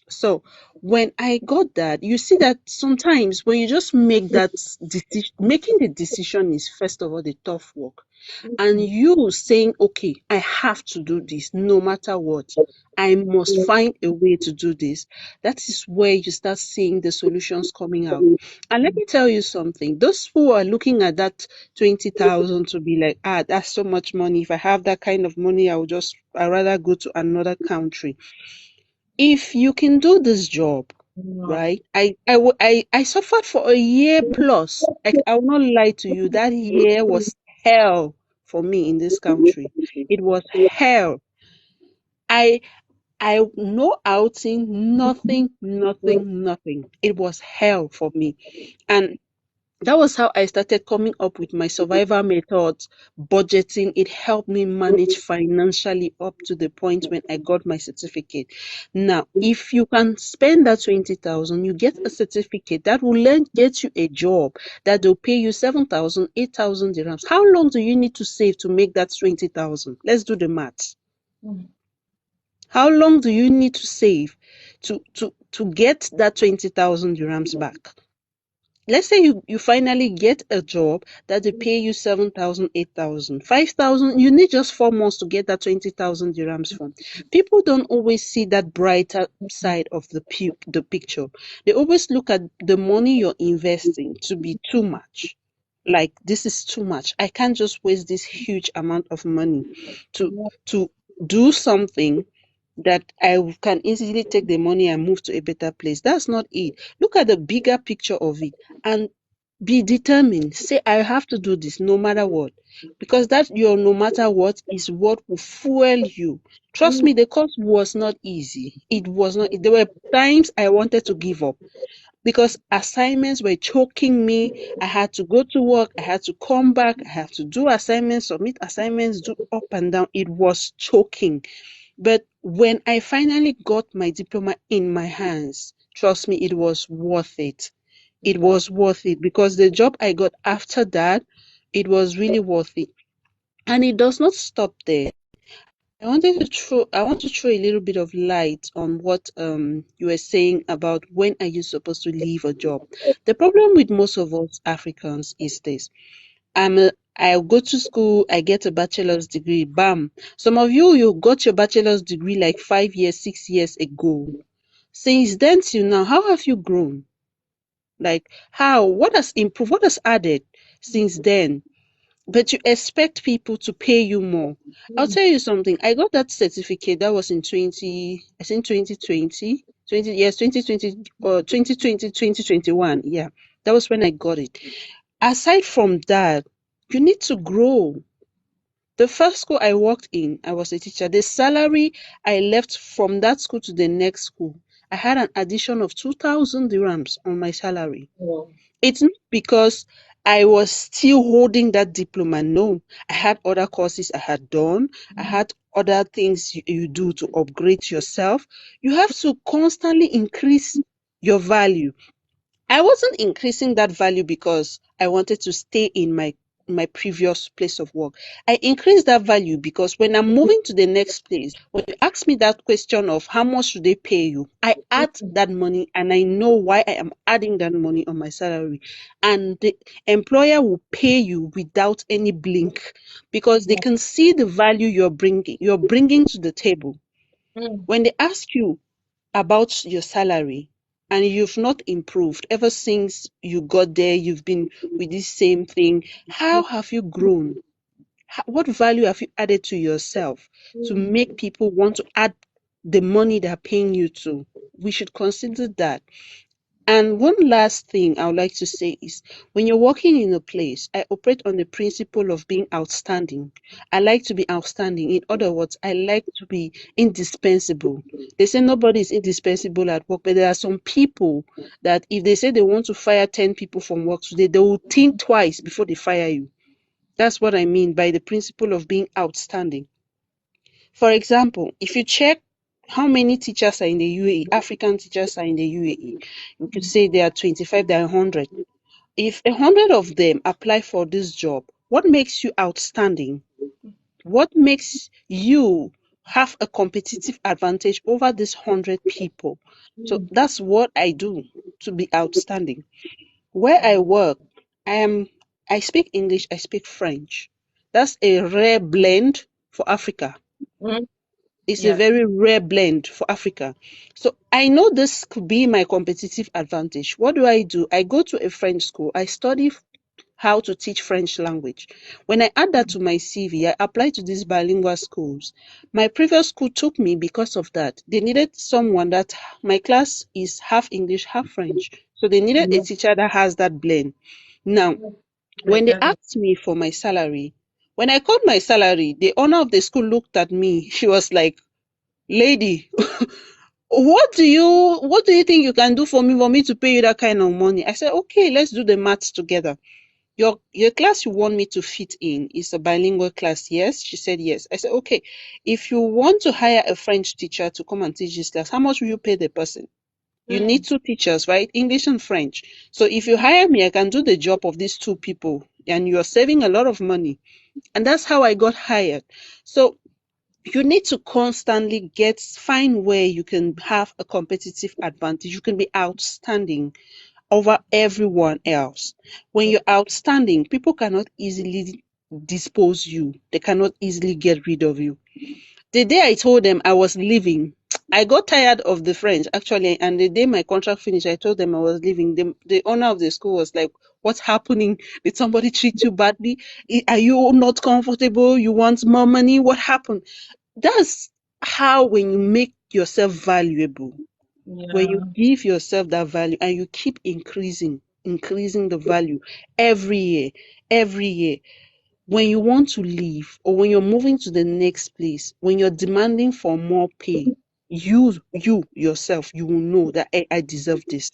So when I got that, you see that sometimes when you just make that decision, making the decision is first of all the tough work. And you saying, okay, I have to do this no matter what. I must find a way to do this. That is where you start seeing the solutions coming out. And let me tell you something. Those who are looking at that 20,000 to be like, that's so much money. If I have that kind of money, I'd rather go to another country. If you can do this job, Wow. right? I suffered for a year plus. I will not lie to you. That year was hell for me in this country. It was hell. I no outing, nothing. It was hell for me. And that was how I started coming up with my survival methods, budgeting. It helped me manage financially up to the point when I got my certificate. Now, if you can spend that 20,000, you get a certificate that will then get you a job that will pay you 7,000, 8,000 dirhams. How long do you need to save to make that 20,000? Let's do the maths. How long do you need to save to get that 20,000 dirhams back? Let's say you finally get a job that they pay you 7,000, 8,000, 5,000. You need just 4 months to get that 20,000 dirhams from. People don't always see that brighter side of the picture. They always look at the money you're investing to be too much. Like, this is too much. I can't just waste this huge amount of money to do something that I can easily take the money and move to a better place. That's not it. Look at the bigger picture of it and be determined. Say, I have to do this no matter what. Because that your no matter what is what will fuel you. Trust me, the course was not easy. It was not. There were times I wanted to give up because assignments were choking me. I had to go to work. I had to come back. I had to do assignments, submit assignments, do up and down. It was choking. But when I finally got my diploma in my hands, trust me, it was worth it. It was worth it because the job I got after that, it was really worth it. And it does not stop there. I want to throw a little bit of light on what you were saying about when are you supposed to leave a job. The problem with most of us Africans is this. I go to school, I get a bachelor's degree, bam. Some of you got your bachelor's degree like 5 years, 6 years ago. Since then till now, how have you grown? Like, how? What has improved? What has added since then? But you expect people to pay you more. I'll tell you something. I got that certificate that was in 2020, 2020 or 2020, 2021. Yeah, that was when I got it. Aside from that, you need to grow. The first school I worked in, I was a teacher. The salary I left from that school to the next school, I had an addition of 2,000 dirhams on my salary. Wow. It's not because I was still holding that diploma. No, I had other courses I had done. I had other things you do to upgrade yourself. You have to constantly increase your value. I wasn't increasing that value because I wanted to stay in my previous place of work. I increased that value because when I'm moving to the next place, when you ask me that question of how much should they pay you, I add that money and I know why I am adding that money on my salary. And the employer will pay you without any blink because they can see the value you're bringing to the table. When they ask you about your salary and you've not improved ever since you got there, you've been with this same thing, how have you grown? What value have you added to yourself to make people want to add the money they're paying you to? We should consider that. And one last thing I would like to say is when you're working in a place, I operate on the principle of being outstanding. I like to be outstanding. In other words, I like to be indispensable. They say nobody is indispensable at work, but there are some people that if they say they want to fire 10 people from work today, they will think twice before they fire you. That's what I mean by the principle of being outstanding. For example, if you check how many teachers are in the UAE, African teachers are in the UAE, you could say there are 25, there are 100. If 100 of them apply for this job, what makes you outstanding? What makes you have a competitive advantage over these 100 people? So that's what I do to be outstanding. Where I work, I speak English, I speak French. That's a rare blend for Africa. Mm. It's a Yeah. very rare blend for Africa. So I know this could be my competitive advantage. What do? I go to a French school. I study how to teach French language. When I add that to my CV, I apply to these bilingual schools. My previous school took me because of that. They needed someone that my class is half English, half French. So they needed a Yeah. teacher that has that blend. Now, when they Better. asked me for my salary, when I called my salary, the owner of the school looked at me. She was like, "Lady, what do you think you can do for me to pay you that kind of money?" I said, "Okay, let's do the maths together. Your class you want me to fit in is a bilingual class, yes?" She said yes. I said, "Okay, if you want to hire a French teacher to come and teach this class, how much will you pay the person? You need two teachers, right? English and French. So if you hire me, I can do the job of these two people, and you're saving a lot of money." And that's how I got hired. So you need to constantly find where you can have a competitive advantage. You can be outstanding over everyone else. When you're outstanding, people cannot easily dispose you. They cannot easily get rid of you. The day I told them I was leaving, I got tired of the French actually, and the day my contract finished, I told them I was leaving. The owner of the school was like, "What's happening? Did somebody treat you badly? Are you not comfortable? You want more money? What happened?" That's how, when you make yourself valuable, when you Yeah. give yourself that value and you keep increasing the value every year, when you want to leave or when you're moving to the next place, when you're demanding for more pay, you yourself, you will know that I deserve this.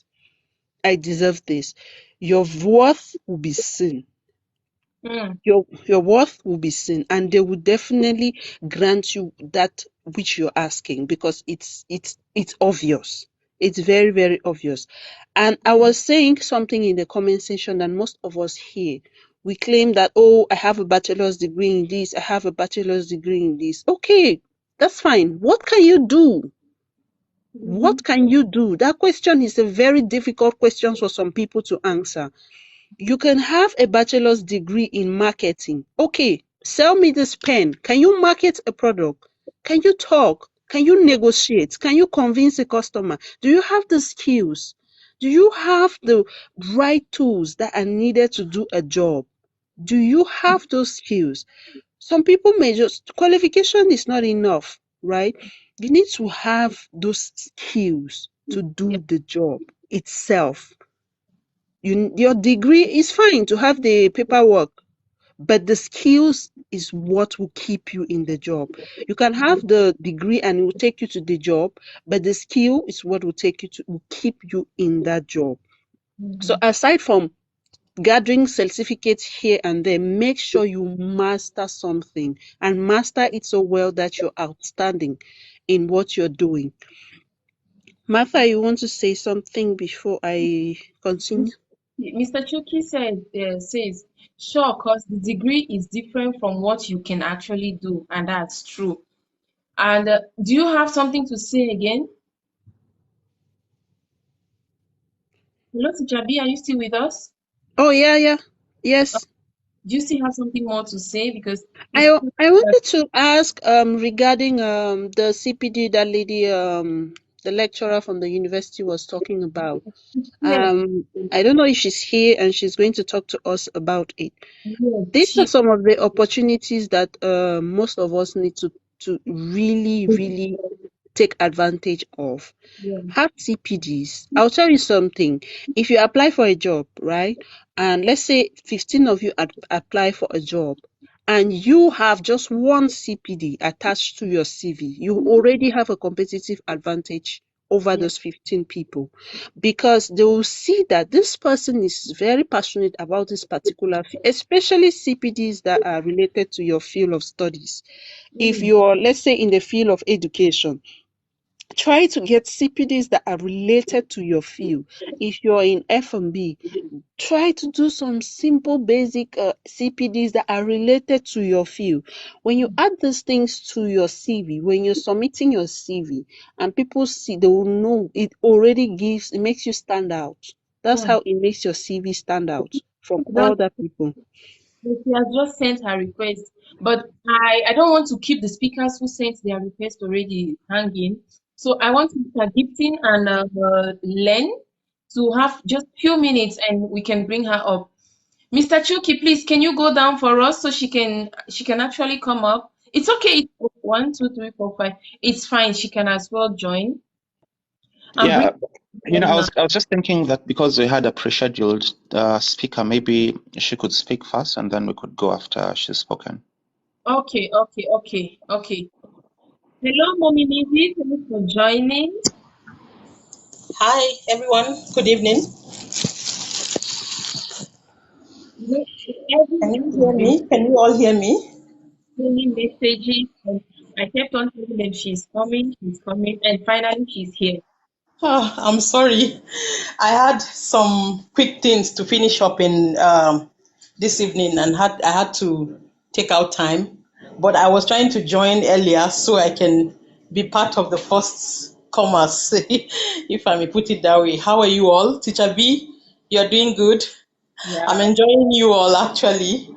I deserve this. Your worth will be seen. Mm. Your worth will be seen, and they will definitely grant you that which you're asking, because it's obvious. It's very, very obvious. And I was saying something in the comment section that most of us here, we claim that, "Oh, I have a bachelor's degree in this, I have a bachelor's degree in this." Okay, that's fine. What can you do? What can you do? That question is a very difficult question for some people to answer. You can have a bachelor's degree in marketing. Okay, sell me this pen. Can you market a product? Can you talk? Can you negotiate? Can you convince a customer? Do you have the skills? Do you have the right tools that are needed to do a job? Do you have those skills? Some people may just, qualification is not enough, right? You need to have those skills to Yeah. do the job itself. Your degree is fine to have the paperwork, but the skills is what will keep you in the job. You can have the degree and it will take you to the job, but the skill is what will keep you in that job. So aside from gathering certificates here and there, make sure you master something and master it so well that you're outstanding in what you're doing. Martha, you want to say something before I continue? Mr. Chuki says, sure, because the degree is different from what you can actually do, and that's true. And do you have something to say again? Hello, Teacher B, are you still with us? Oh, yeah. Yes. Do you still have something more to say? Because I it's I wanted to ask regarding the CPD that lady the lecturer from the university was talking about. yeah, I don't know if she's here and she's going to talk to us about it. yeah, These are some of the opportunities that most of us need to really, really take advantage of. yeah. Have CPDs. I'll tell you something. If you apply for a job, right, and let's say 15 of you apply for a job, and you have just one CPD attached to your CV, you already have a competitive advantage over those 15 people, because they will see that this person is very passionate about this particular field, especially CPDs that are related to your field of studies. If you're, let's say, in the field of education, try to get CPDs that are related to your field. If you're in F&B, try to do some simple basic CPDs that are related to your field. When you add these things to your CV, when you're submitting your CV and people see, they will know it already gives, it makes you stand out. That's how it makes your CV stand out from other people. She has just sent her request, but I don't want to keep the speakers who sent their request already hanging. So I want Mr. Gibson and Len to have just few minutes, and we can bring her up. Mr. Chuki, please, can you go down for us so she can actually come up? It's okay. It's 1, 2, 3, 4, 5. It's fine. She can as well join. Yeah, I was just thinking that because we had a pre-scheduled speaker, maybe she could speak first, and then we could go after she's spoken. Okay. Hello, Mommy Missy. Thanks for joining. Hi, everyone. Good evening. Can you hear me? Can you all hear me? Messages. I kept on telling them she's coming, and finally she's here. Oh, I'm sorry. I had some quick things to finish up in this evening, and I had to take out time. But I was trying to join earlier so I can be part of the first comers, if I may put it that way. How are you all? Teacher B, you're doing good. Yeah. I'm enjoying you all, actually.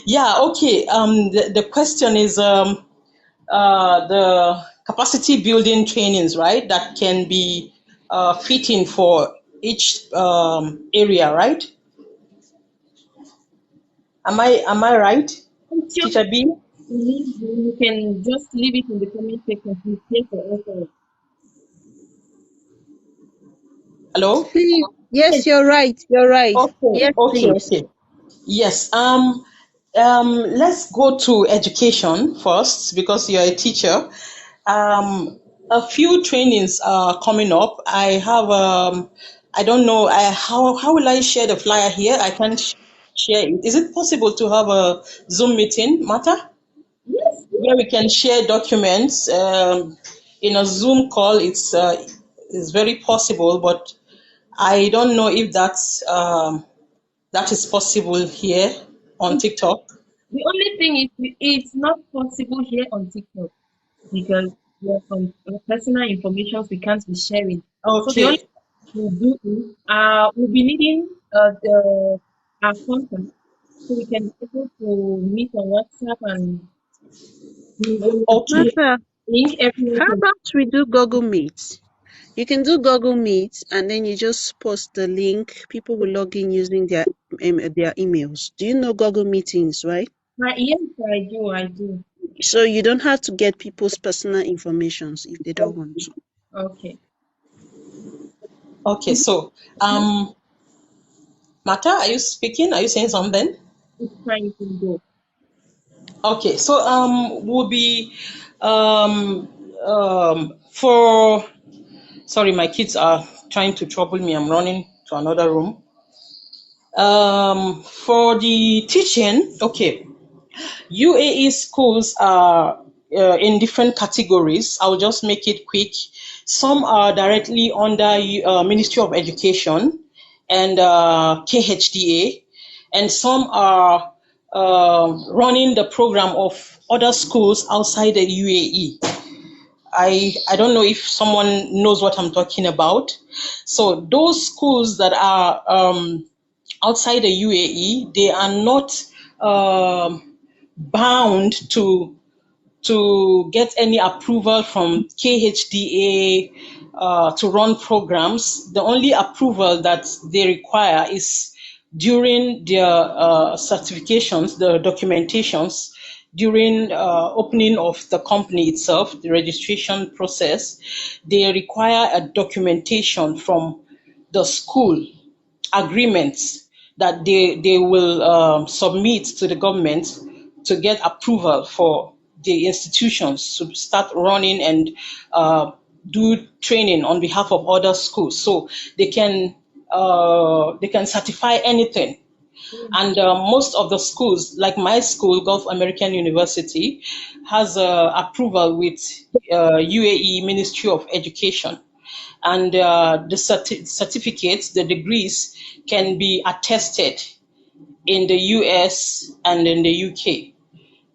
Yeah, okay. The question is the capacity building trainings, right? That can be fitting for each area, right? Am I right, Teacher B? You can just leave it in the comment section. Please say for us. Hello? Please. Yes, you're right. You're right. Okay. Yes, please. Okay. Yes. Let's go to education first because you're a teacher. A few trainings are coming up. I have I don't know. How will I share the flyer here? I can't share it. Is it possible to have a Zoom meeting, Martha? Yes. Where we can share documents in a Zoom call. It's very possible, but I don't know if that is possible here on TikTok. The only thing is it's not possible here on TikTok because there's some personal information we can't be sharing. Okay. So the only thing we'll do is we'll be needing our contact so we can be able to meet on WhatsApp and Okay. link everyone. How about we do Google Meet? You can do Google Meet and then you just post the link. People will log in using their emails. Do you know Google Meetings, right? Yes, I do. So you don't have to get people's personal information if they don't want to. Okay, so Martha, are you speaking? Are you saying something? It's fine, you can go. Okay, so we'll be for sorry, my kids are trying to trouble me. I'm running to another room. For the teaching, okay, UAE schools are in different categories. I'll just make it quick. Some are directly under Ministry of Education and KHDA, and some are running the program of other schools outside the UAE. I don't know if someone knows what I'm talking about. So those schools that are outside the UAE, they are not bound to get any approval from KHDA to run programs. The only approval that they require is during their certifications, the documentations, during opening of the company itself, the registration process. They require a documentation from the school, agreements that they will submit to the government to get approval for the institutions to start running and do training on behalf of other schools, so they can certify anything. And most of the schools, like my school, Gulf American University, has approval with UAE Ministry of Education. And the certificates, the degrees, can be attested in the US and in the UK.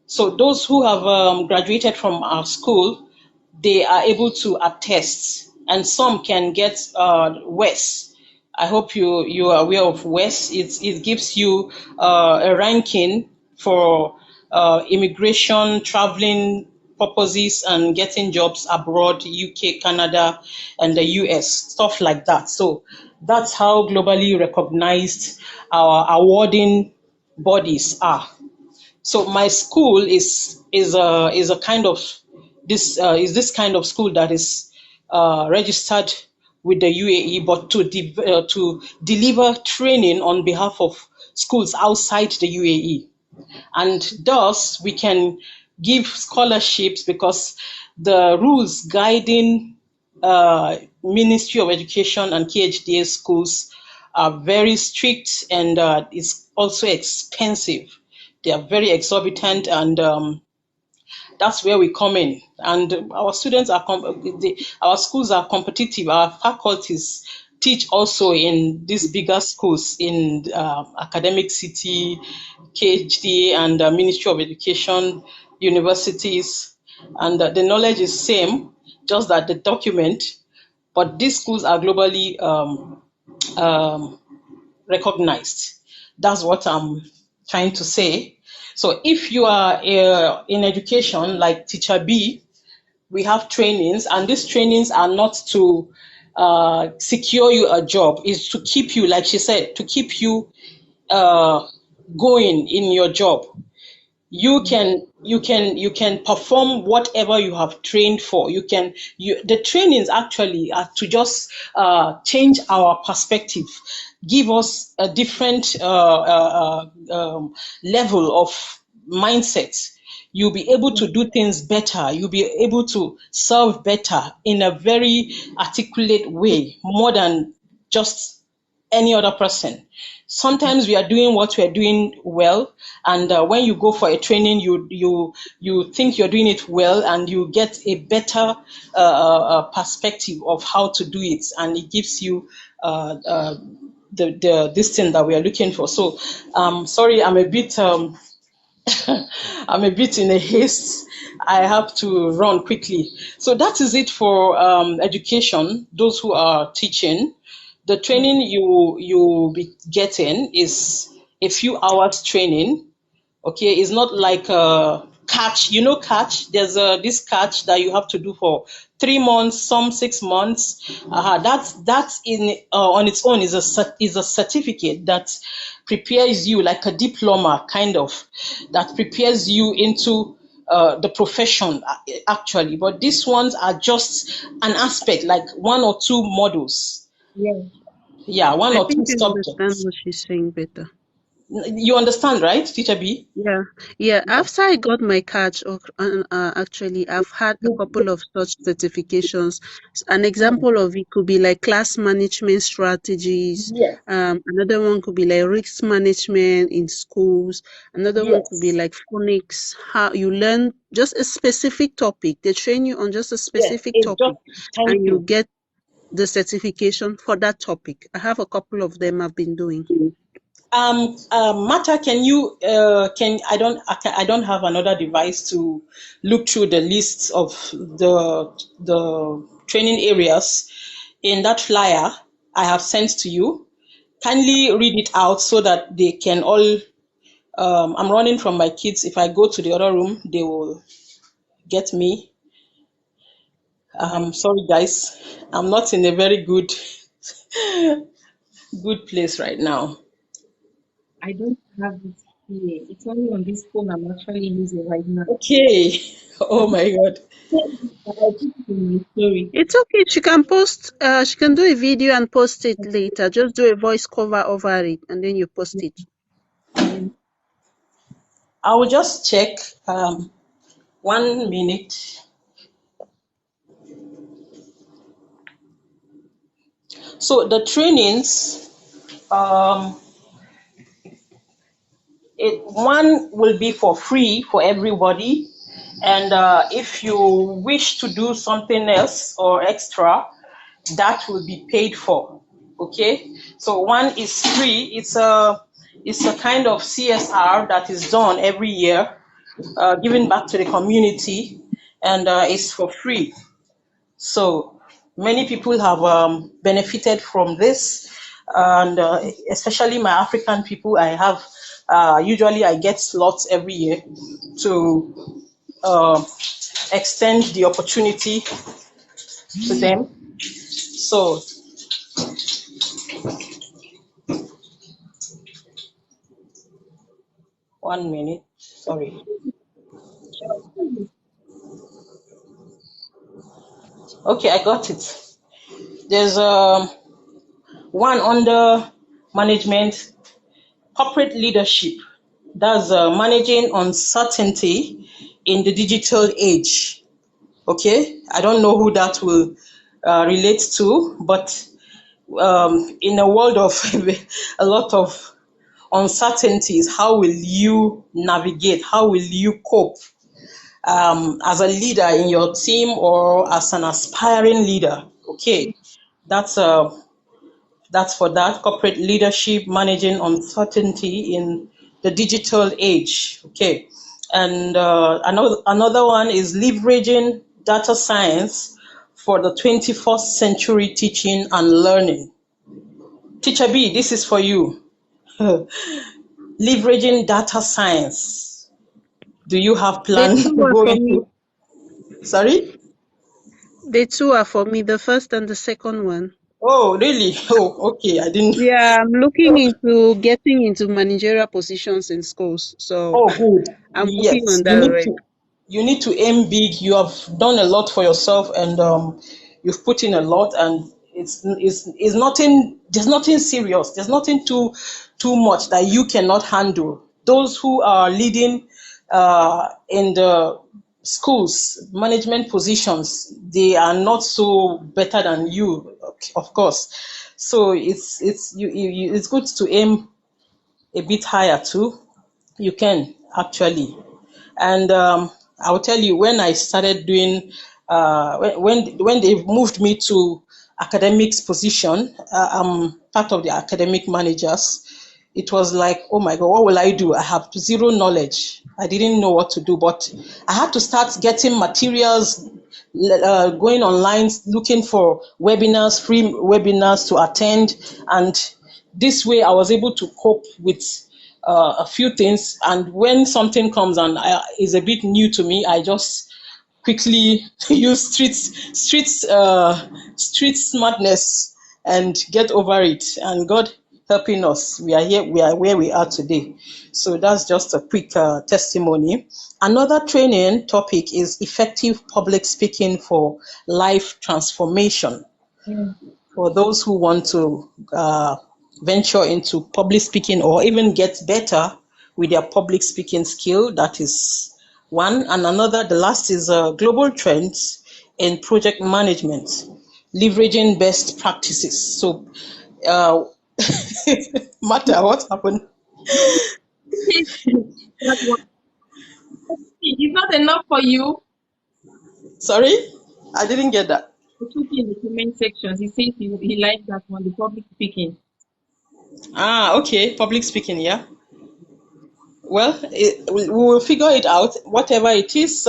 So those who have graduated from our school, they are able to attest, and some can get WES. I hope you are aware of WES. It gives you a ranking for immigration, traveling purposes, and getting jobs abroad, UK, Canada, and the US, stuff like that. So that's how globally recognized our awarding bodies are. So my school is a kind of this kind of school that is registered with the UAE, but to deliver training on behalf of schools outside the UAE, and thus we can give scholarships because the rules guiding Ministry of Education and KHDA schools are very strict, and it's also expensive. They are very exorbitant, and that's where we come in. And our students are, our schools are competitive. Our faculties teach also in these bigger schools in Academic City, KHDA, and Ministry of Education universities. And the knowledge is same, just that the document, but these schools are globally recognized. That's what I'm trying to say. So if you are in education, like Teacher B, we have trainings, and these trainings are not to secure you a job, is to keep you, like she said, to keep you going in your job. You can perform whatever you have trained for. The trainings actually are to just change our perspective, give us a different level of mindset. You'll be able to do things better. You'll be able to serve better in a very articulate way, more than just any other person. Sometimes we are doing what we are doing well, and when you go for a training, you think you're doing it well, and you get a better perspective of how to do it, and it gives you this thing that we are looking for. So, sorry, I'm a bit I'm a bit in a haste. I have to run quickly. So that is it for education. Those who are teaching, the training you be getting is a few hours training. Okay, it's not like a catch. You know, catch. There's this catch that you have to do for 3 months, some 6 months. That's in on its own is a certificate that prepares you, like a diploma kind of, that prepares you into the profession actually. But these ones are just an aspect, like 1 or 2 modules. Yeah. Yeah, 1 I or 2 think I understand subjects. what she's saying better. You understand, right, Teacher B? Yeah. After I got my catch, actually, I've had a couple of such certifications. An example of it could be like class management strategies. Yes. Another one could be like risk management in schools. Another one could be Yes. like phonics. How you learn just a specific topic. They train you on just a Yes. specific It's topic, just, thank and you you. get the certification for that topic. I have a couple of them I've been doing. Martha, can you I don't have another device to look through the lists of the training areas in that flyer I have sent to you. Kindly read it out so that they can all I'm running from my kids. If I go to the other room, they will get me. Sorry guys, I'm not in a very good place right now. I don't have it here. It's only on this phone I'm actually using right now. Okay. Oh my God. It's okay. She can post. She can do a video and post it later. Just do a voice cover over it, and then you post it. I will just check. 1 minute. So the trainings, one will be for free for everybody, and if you wish to do something else or extra, that will be paid for. Okay, so one is free. It's a kind of CSR that is done every year, giving back to the community, and it's for free. So many people have benefited from this, and especially my African people. I have usually I get slots every year to extend the opportunity to them. So 1 minute, sorry. Okay, I got it. There's one under management, corporate leadership. That's managing uncertainty in the digital age. Okay, I don't know who that will relate to, but in a world of a lot of uncertainties, how will you navigate? How will you cope as a leader in your team or as an aspiring leader? Okay, that's for that corporate leadership, managing uncertainty in the digital age. Okay, and another one is leveraging data science for the 21st century teaching and learning. Teacher B, this is for you. Leveraging data science. Do you have plans to go into? Sorry? The two are for me, the first and the second one. Oh, really? Oh, okay. I didn't. Yeah, I'm looking into getting into managerial positions in schools. So Oh, good. I'm working Yes, on that already. you need to aim big. You have done a lot for yourself, and you've put in a lot, and it's nothing. There's nothing serious. There's nothing too much that you cannot handle. Those who are leading in the schools, management positions, they are not so better than you, of course. So it's good to aim a bit higher too. You can actually. And I'll tell you, when I started doing, when they moved me to academics position, I'm part of the academic managers. It was like, oh my God, what will I do? I have zero knowledge. I didn't know what to do, but I had to start getting materials, going online, looking for webinars, free webinars to attend. And this way I was able to cope with a few things. And when something comes and is a bit new to me, I just quickly use street smartness and get over it. And God helping us, we are here, we are where we are today. So that's just a quick testimony. Another training topic is effective public speaking for life transformation. For those who want to venture into public speaking or even get better with their public speaking skill, that is one. And another, the last is global trends in project management, leveraging best practices. So, Martha, what happened? That one. It's not enough for you. Sorry, I didn't get that. He took in the comment sections. He says he likes that one, the public speaking. Ah, okay, public speaking, yeah. Well, we will figure it out. Whatever it is,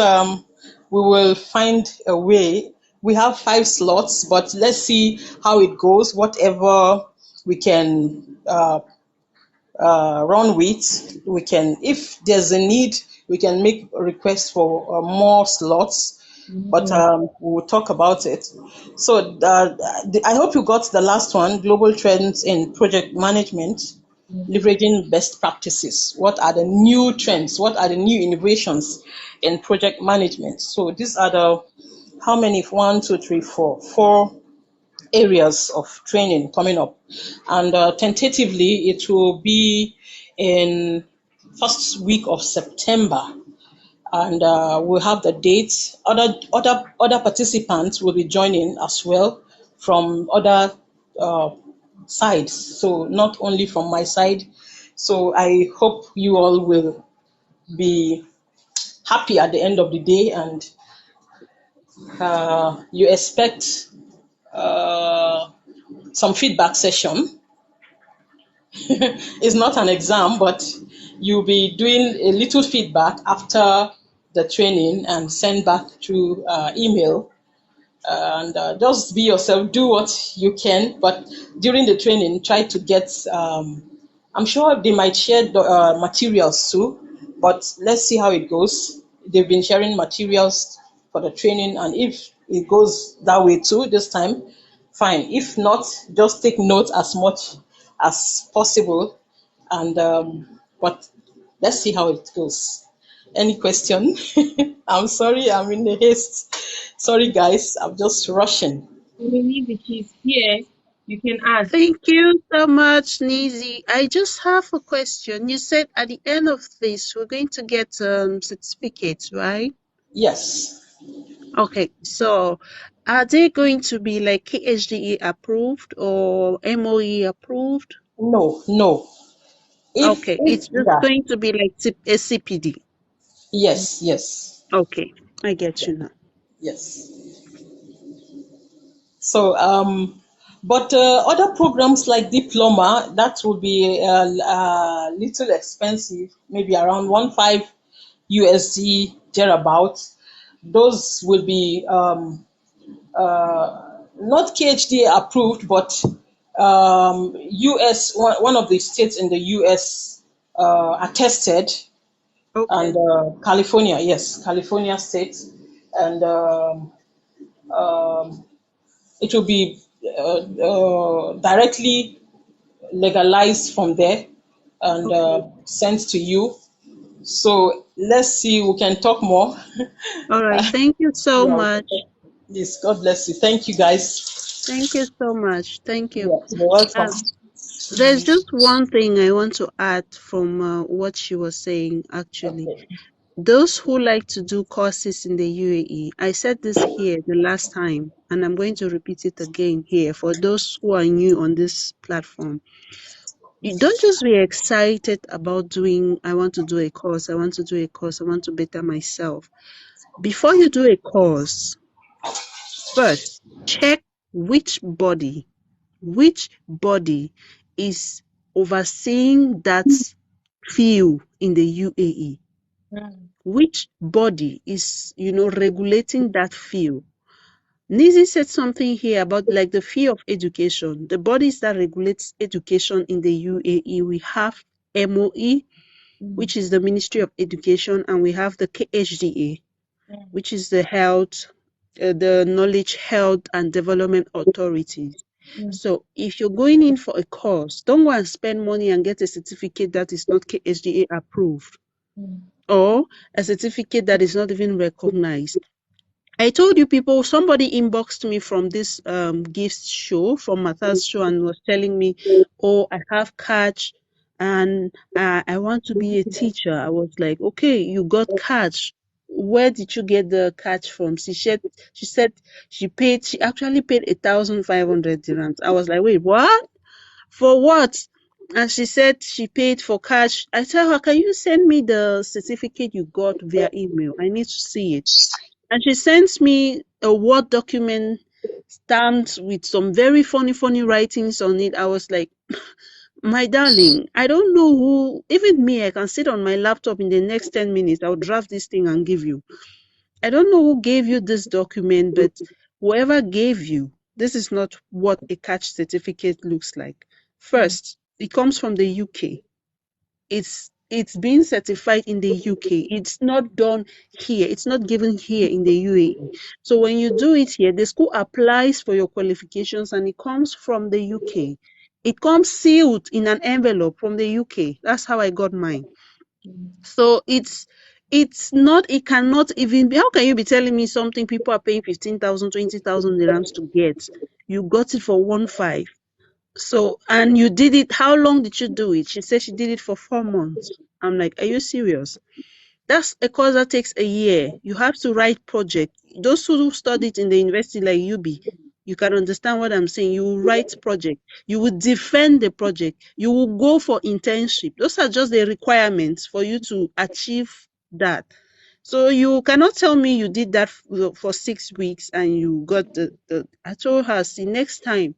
we will find a way. We have 5 slots, but let's see how it goes. Whatever we can run with, we can. If there's a need, we can make a request for more slots. But we'll talk about it. So I hope you got the last one: global trends in project management. Leveraging best practices. What are the new trends? What are the new innovations in project management? So these are the, how many? 1, 2, 3, 4. 4 areas of training coming up. And tentatively, it will be in first week of September. And we'll have the dates. Other participants will be joining as well from other sides, so not only from my side. So I hope you all will be happy at the end of the day, and you expect some feedback session. It's not an exam, but you'll be doing a little feedback after the training and send back through email. And just be yourself, do what you can, but during the training try to get I'm sure they might share the materials too, but let's see how it goes. They've been sharing materials for the training, and if it goes that way too this time, fine. If not, just take notes as much as possible, and but let's see how it goes. Any question? I'm sorry, I'm in a haste. Sorry, guys, I'm just rushing. If she's here, you can ask. Thank you so much, Nizi. I just have a question. You said at the end of this, we're going to get certificates, right? Yes. Okay, so are they going to be like KHDE approved or MOE approved? No, no. Okay, it's just Yeah, going to be like a CPD. yes, yes, Okay, I get you now. yes. So, but other programs like diploma, that will be a little expensive, maybe around 1.5 USD thereabouts. Those will be not KHD approved, but US, one of the states in the US attested, Okay. and California, yes, California state, and it will be directly legalized from there and Okay. sent to you. So let's see, we can talk more. All right. Thank you so Yeah. much. Yes, God bless you. Thank you, guys. Thank you so much. Thank you. Yes, you're welcome. There's just one thing I want to add from what she was saying, actually. Okay. Those who like to do courses in the UAE, I said this here the last time, and I'm going to repeat it again here for those who are new on this platform. You don't just be excited about doing, I want to do a course, I want to do a course, I want to better myself. Before you do a course, first, check which body is overseeing that field in the UAE. Which body is, regulating that field? Nizi said something here about like the field of education. The bodies that regulates education in the UAE, we have MOE, which is the Ministry of Education, and we have the KHDA, which is the Knowledge, Health and Development Authorities. So if you're going in for a course, don't go and spend money and get a certificate that is not KHDA approved or a certificate that is not even recognized. I told you people, somebody inboxed me from this gifts show, from Martha's show, and was telling me, oh, I have catch and I want to be a teacher. I was like, okay, you got catch. Where did you get the catch from? She said she actually paid 1,500 dirhams. I was like, wait, what? For what? And she said she paid for catch. I tell her, can you send me the certificate you got via email? I need to see it. And she sends me a Word document stamped with some very funny writings on it. I was like, my darling, I don't know who, even me, I can sit on my laptop in the next 10 minutes. I'll draft this thing and give you. I don't know who gave you this document, but whoever gave you, this is not what a catch certificate looks like. First, it comes from the UK. It's being certified in the UK. It's not done here. It's not given here in the UAE. So when you do it here, the school applies for your qualifications and it comes from the UK. It comes sealed in an envelope from the UK. That's how I got mine. So it cannot even be, how can you be telling me something people are paying 15,000, 20,000 dirhams to get? You got it for 1.5. So, and you did it, how long did you do it? She said she did it for 4 months. I'm like, are you serious? That's a course that takes a year. You have to write project. Those who studied in the university like UB, You can understand what I'm saying. You will write project. You will defend the project. You will go for internship. Those are just the requirements for you to achieve that. So you cannot tell me you did that for 6 weeks and you got the. I told her, see, next time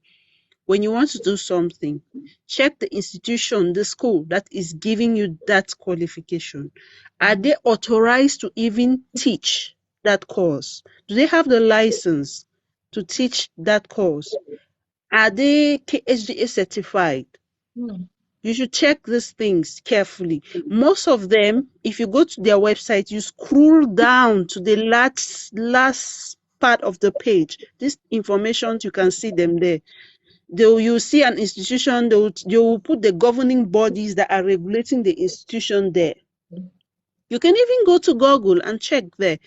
when you want to do something, check the institution, the school that is giving you that qualification. Are they authorized to even teach that course? Do they have the license to teach that course? Are they KSGA certified? You should check these things carefully. Most of them, if you go to their website, you scroll down to the last part of the page. This information, you can see them there. You see an institution, they will put the governing bodies that are regulating the institution there. You can even go to Google and check there.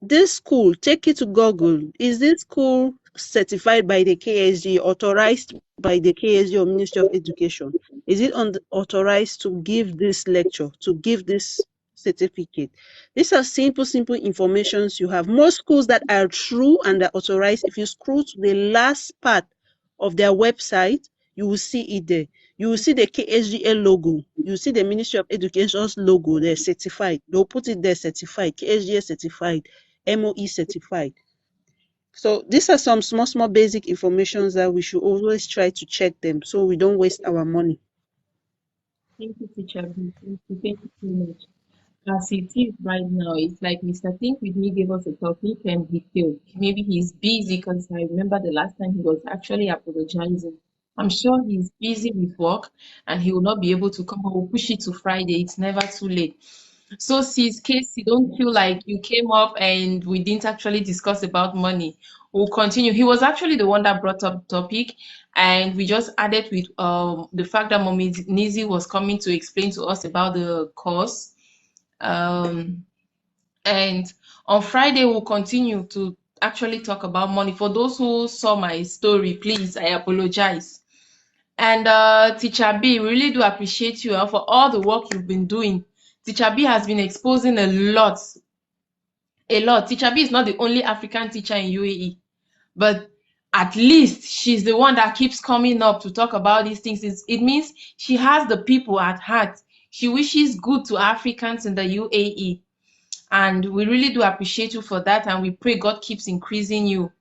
This school, take it to Google. Is this school certified by the KSG, authorized by the KSG or Ministry of Education? Is it authorized to give this lecture, to give this certificate? These are simple informations you have. Most schools that are true and are authorized, if you scroll to the last part of their website, you will see it there. You will see the KSGA logo. You will see the Ministry of Education's logo. They're certified. They'll put it there, certified, KSGA certified, MOE certified. So these are some small basic informations that we should always try to check them so we don't waste our money. Thank you, Teacher B. Thank you so much. As it is right now, it's like Mr. Think With Me gave us a topic and he failed. Maybe he's busy because I remember the last time he was actually apologizing. I'm sure he's busy with work and he will not be able to come. We'll push it to Friday. It's never too late. So, sis, case you don't feel like you came up and we didn't actually discuss about money, we'll continue. He was actually the one that brought up the topic, and we just added with the fact that Mommy Nizi was coming to explain to us about the course. And on Friday, we'll continue to actually talk about money. For those who saw my story, please, I apologize. And Teacher B, really do appreciate you for all the work you've been doing. Teacher B has been exposing a lot. Teacher B is not the only African teacher in UAE, but at least she's the one that keeps coming up to talk about these things. It means she has the people at heart. She wishes good to Africans in the UAE. And we really do appreciate you for that. And we pray God keeps increasing you.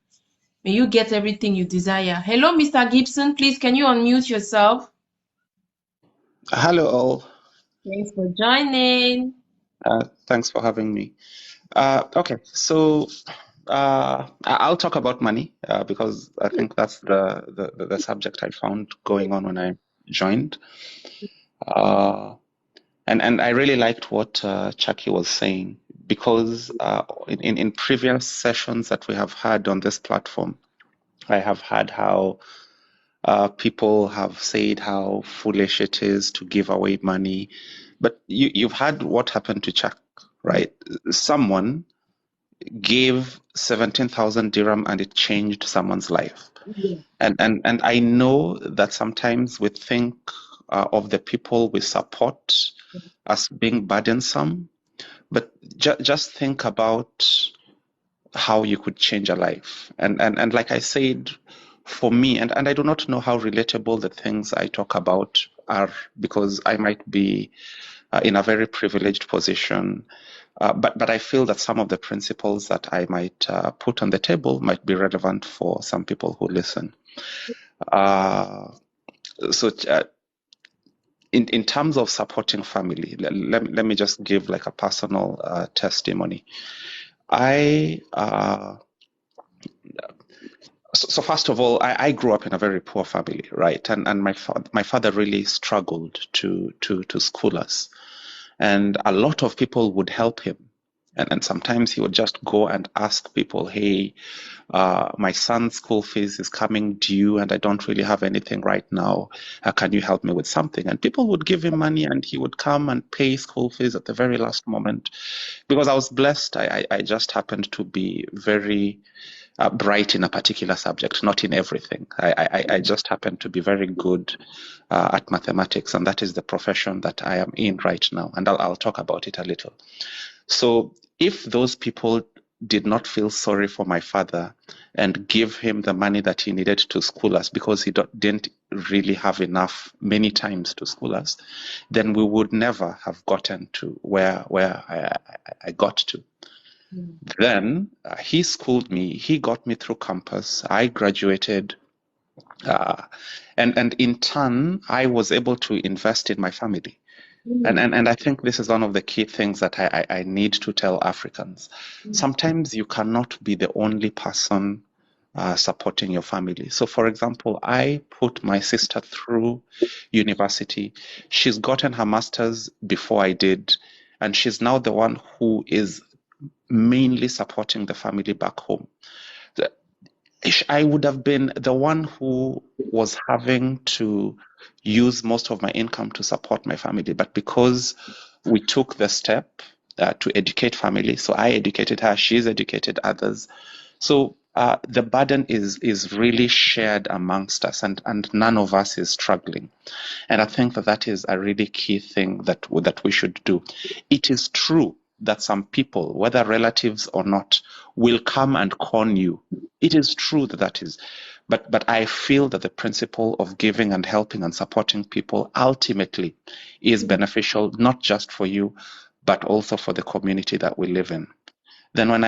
May you get everything you desire. Hello, Mr. Gibson. Please, can you unmute yourself? Hello, all. Thanks for joining. Thanks for having me. Okay, so I'll talk about money because I think that's the subject I found going on when I joined. And I really liked what Chucky was saying, because in previous sessions that we have had on this platform, I have heard how people have said how foolish it is to give away money. But you've heard what happened to Chuck, right? Someone gave 17,000 dirham and it changed someone's life. Yeah. And I know that sometimes we think of the people we support as being burdensome, but just think about how you could change a life. And like I said, for me, and I do not know how relatable the things I talk about are, because I might be in a very privileged position, but I feel that some of the principles that I might put on the table might be relevant for some people who listen. In terms of supporting family, let me just give like a personal testimony. So first of all, I grew up in a very poor family, right? And my father really struggled to school us, and a lot of people would help him, and sometimes he would just go and ask people, hey, my son's school fees is coming due and I don't really have anything right now. Can you help me with something? And people would give him money and he would come and pay school fees at the very last moment. Because I was blessed, I just happened to be very bright in a particular subject, not in everything. I just happen to be very good at mathematics, and that is the profession that I am in right now. And I'll talk about it a little. So if those people did not feel sorry for my father and give him the money that he needed to school us, because he didn't really have enough many times to school us, then we would never have gotten to where I got to. Then he schooled me. He got me through campus. I graduated. And in turn, I was able to invest in my family. And I think this is one of the key things that I need to tell Africans. Sometimes you cannot be the only person supporting your family. So, for example, I put my sister through university. She's gotten her master's before I did, and she's now the one who is mainly supporting the family back home. I would have been the one who was having to use most of my income to support my family. But because we took the step to educate family, so I educated her, she's educated others. So the burden is really shared amongst us, and none of us is struggling. And I think that is a really key thing that we should do. It is true that some people, whether relatives or not, will come and con you. It is true that is. But I feel that the principle of giving and helping and supporting people ultimately is beneficial, not just for you, but also for the community that we live in. Then when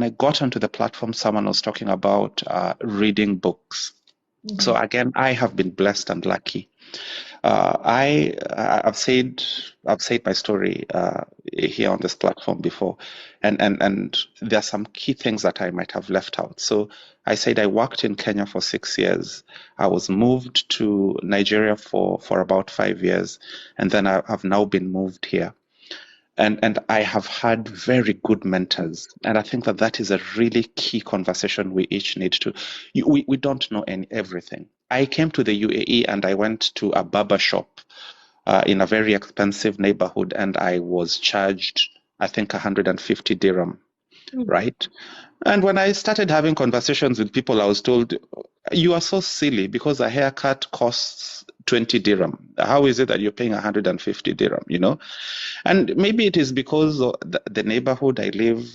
I got onto the platform, someone was talking about reading books. So again, I have been blessed and lucky. I've said my story here on this platform before, and there are some key things that I might have left out. So I said I worked in Kenya for 6 years. I was moved to Nigeria for about 5 years, and then I have now been moved here. And I have had very good mentors. And I think that is a really key conversation we each need to. We don't know everything. I came to the UAE and I went to a barber shop in a very expensive neighborhood, and I was charged, I think, 150 dirham, right? And when I started having conversations with people, I was told, you are so silly because a haircut costs 20 dirham. How is it that you're paying 150 dirham, you know? And maybe it is because the neighborhood I live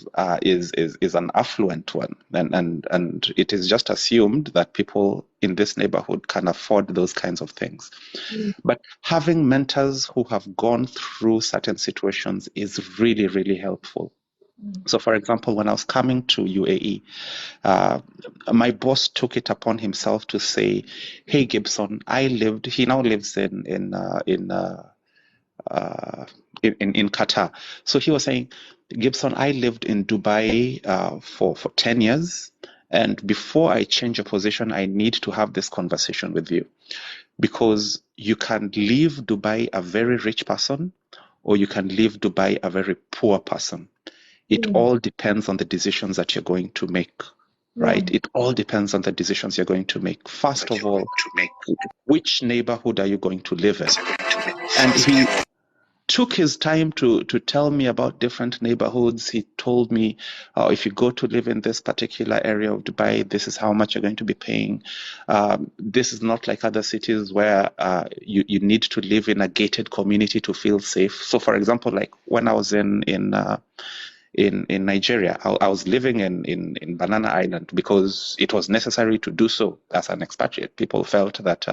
is an affluent one, and it is just assumed that people in this neighborhood can afford those kinds of things. But having mentors who have gone through certain situations is really, really helpful. So, for example, when I was coming to UAE, my boss took it upon himself to say, "Hey, Gibson, he now lives in Qatar." So he was saying, "Gibson, I lived in Dubai for 10 years. And before I change a position, I need to have this conversation with you, because you can leave Dubai a very rich person, or you can leave Dubai a very poor person. It all depends on the decisions that you're going to make, right? It all depends on the decisions you're going to make. First of all, which neighborhood are you going to live in?" And he took his time to tell me about different neighborhoods. He told me, if you go to live in this particular area of Dubai, this is how much you're going to be paying. This is not like other cities where you need to live in a gated community to feel safe. So, for example, like when I was in Nigeria, I was living in Banana Island because it was necessary to do so as an expatriate. People felt that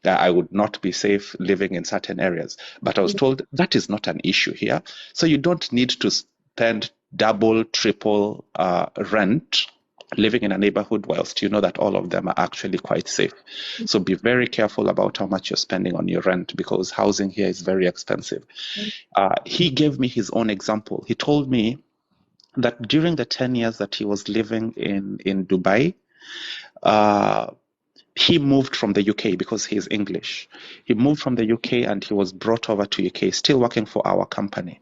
I would not be safe living in certain areas. But I was told that is not an issue here. So you don't need to spend double, triple rent living in a neighborhood whilst you know that all of them are actually quite safe. So be very careful about how much you're spending on your rent, because housing here is very expensive. He gave me his own example. He told me that during the 10 years that he was living in Dubai, he moved from the UK because he's English. He moved from the UK and he was brought over to UK, still working for our company.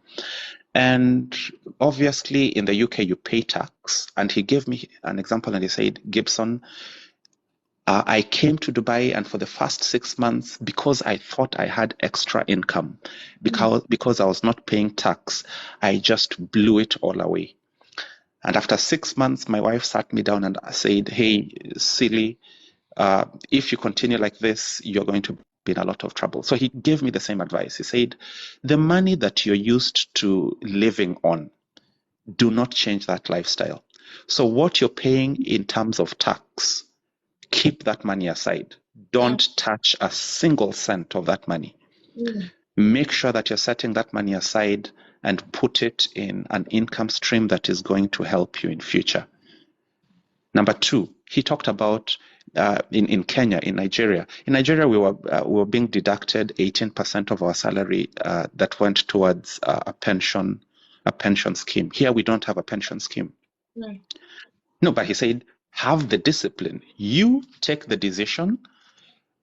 And obviously in the UK you pay tax. And he gave me an example and he said, "Gibson, I came to Dubai, and for the first 6 months, because I thought I had extra income, because I was not paying tax, I just blew it all away. And after 6 months, my wife sat me down and said, 'Hey, silly, if you continue like this, you're going to be in a lot of trouble.'" So he gave me the same advice. He said, the money that you're used to living on, Do not change that lifestyle. So what you're paying in terms of tax, keep that money aside. Don't touch a single cent of that money. Make sure that you're setting that money aside and put it in an income stream that is going to help you in future. Number two, he talked about in Kenya, in Nigeria. In Nigeria, we were being deducted 18% of our salary that went towards a pension scheme. Here, we don't have a pension scheme. No, but he said, have the discipline. You take the decision,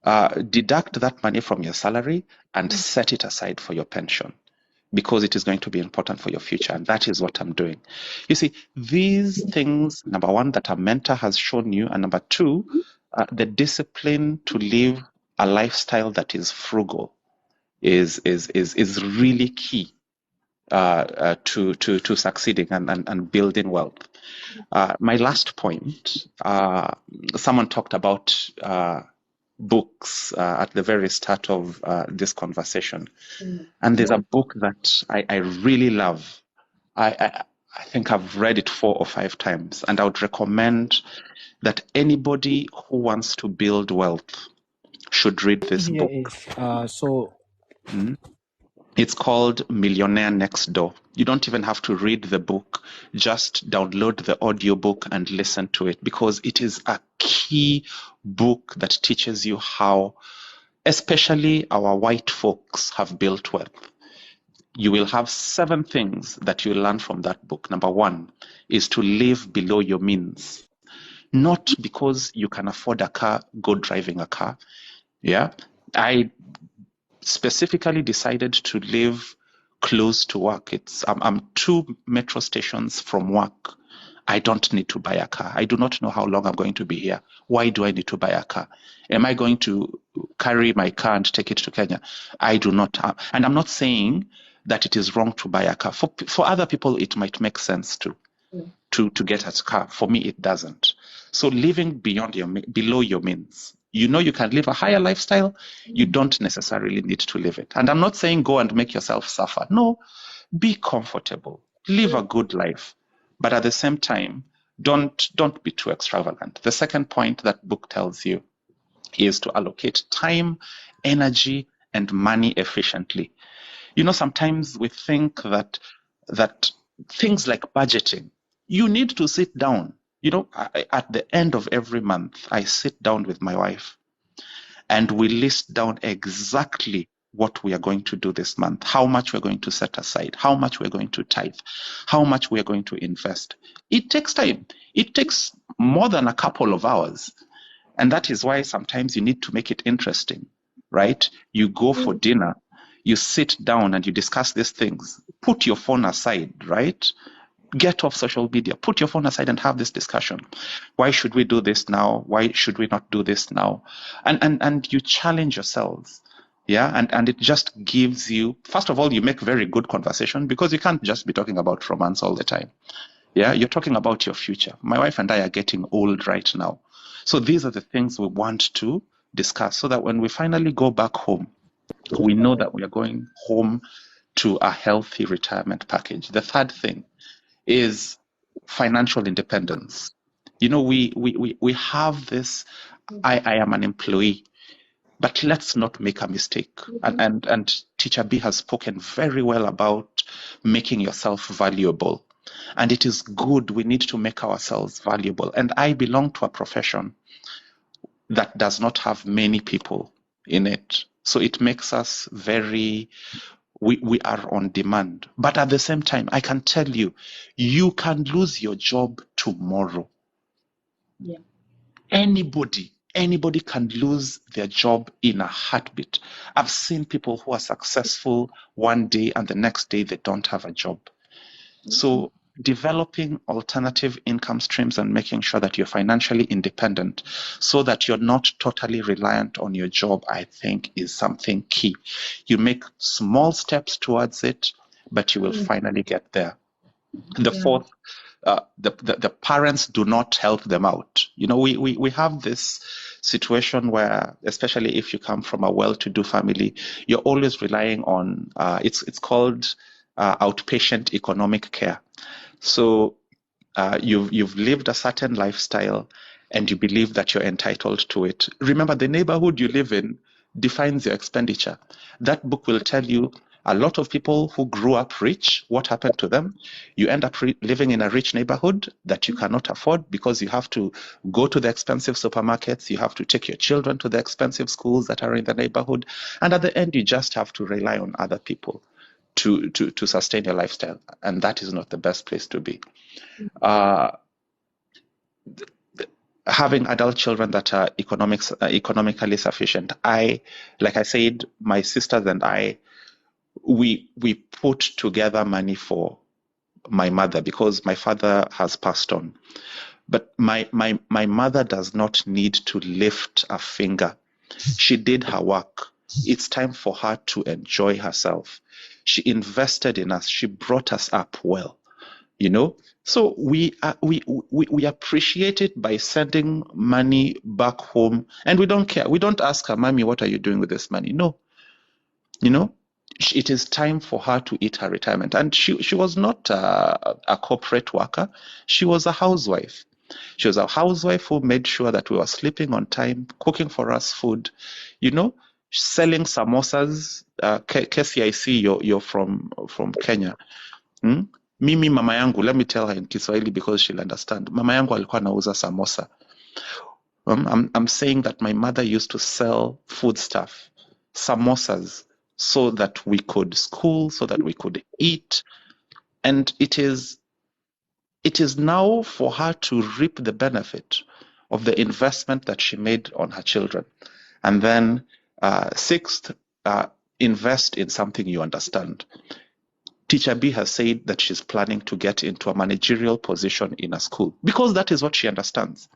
deduct that money from your salary and set it aside for your pension, because it is going to be important for your future. And that is what I'm doing. You see, these things, number one, that a mentor has shown you, and number two, the discipline to live a lifestyle that is frugal is really key to succeeding and building wealth. My last point, someone talked about books at the very start of this conversation. And there's a book that I really love. I think I've read it 4 or 5 times, and I would recommend that anybody who wants to build wealth should read this book. It's called Millionaire Next Door. You don't even have to read the book. Just download the audiobook and listen to it, because it is a key book that teaches you how, especially our white folks, have built wealth. You will have 7 things that you learn from that book. Number 1 is to live below your means. Not because you can afford a car, go driving a car. Yeah. I specifically decided to live close to work. I'm 2 metro stations from work. I don't need to buy a car. I do not know how long I'm going to be here. Why do I need to buy a car? Am I going to carry my car and take it to Kenya? I do not have. And I'm not saying that it is wrong to buy a car. For other people, it might make sense to get a car. For me, it doesn't. So living below your means. You know you can live a higher lifestyle. You don't necessarily need to live it. And I'm not saying go and make yourself suffer. No, be comfortable. Live a good life. But at the same time, don't be too extravagant. The second point that book tells you is to allocate time, energy, and money efficiently. You know, sometimes we think that things like budgeting, you need to sit down. You know, at the end of every month, I sit down with my wife and we list down exactly what we are going to do this month, how much we're going to set aside, how much we're going to tithe, how much we're going to invest. It takes time. It takes more than a couple of hours. And that is why sometimes you need to make it interesting, right? You go for dinner, you sit down and you discuss these things. Put your phone aside, right? Get off social media. Put your phone aside and have this discussion. Why should we do this now? Why should we not do this now? And you challenge yourselves. Yeah. And it just gives you, first of all, you make very good conversation, because you can't just be talking about romance all the time. Yeah. You're talking about your future. My wife and I are getting old right now. So these are the things we want to discuss, so that when we finally go back home, we know that we are going home to a healthy retirement package. The third thing is financial independence. You know, we have this, I am an employee, but let's not make a mistake. And Teacher B has spoken very well about making yourself valuable. And it is good. We need to make ourselves valuable. And I belong to a profession that does not have many people in it. So it makes us we are on demand. But at the same time, I can tell you, you can lose your job tomorrow. Yeah. Anybody can lose their job in a heartbeat. I've seen people who are successful one day and the next day they don't have a job. So developing alternative income streams and making sure that you're financially independent so that you're not totally reliant on your job, I think is something key. You make small steps towards it, but you will finally get there. The fourth, the parents do not help them out. You know, we have this situation where, especially if you come from a well-to-do family, you're always relying on, it's called outpatient economic care. So you've lived a certain lifestyle and you believe that you're entitled to it. Remember, the neighborhood you live in defines your expenditure. That book will tell you a lot of people who grew up rich, what happened to them. You end up living in a rich neighborhood that you cannot afford because you have to go to the expensive supermarkets, you have to take your children to the expensive schools that are in the neighborhood, and at the end you just have to rely on other people to sustain your lifestyle, and that is not the best place to be. Having adult children that are economically sufficient. Like I said, my sisters and I, we put together money for my mother because my father has passed on. But my mother does not need to lift a finger. She did her work. It's time for her to enjoy herself. She invested in us. She brought us up well. So we appreciate it by sending money back home, and we don't care. We don't ask her, "Mommy, what are you doing with this money?" No, it is time for her to eat her retirement. And she was not a corporate worker. She was a housewife. She was a housewife who made sure that we were sleeping on time, cooking for us food, selling samosas. Casey, I see you're from Kenya. Mimi mama yangu, let me tell her in Kiswahili because she'll understand. Mama yangu alikuwa anauza samosa. I'm saying that my mother used to sell food stuff, samosas, so that we could school, so that we could eat. And it is now for her to reap the benefit of the investment that she made on her children. And then sixth, invest in something you understand. Teacher B has said that she's planning to get into a managerial position in a school because that is what she understands.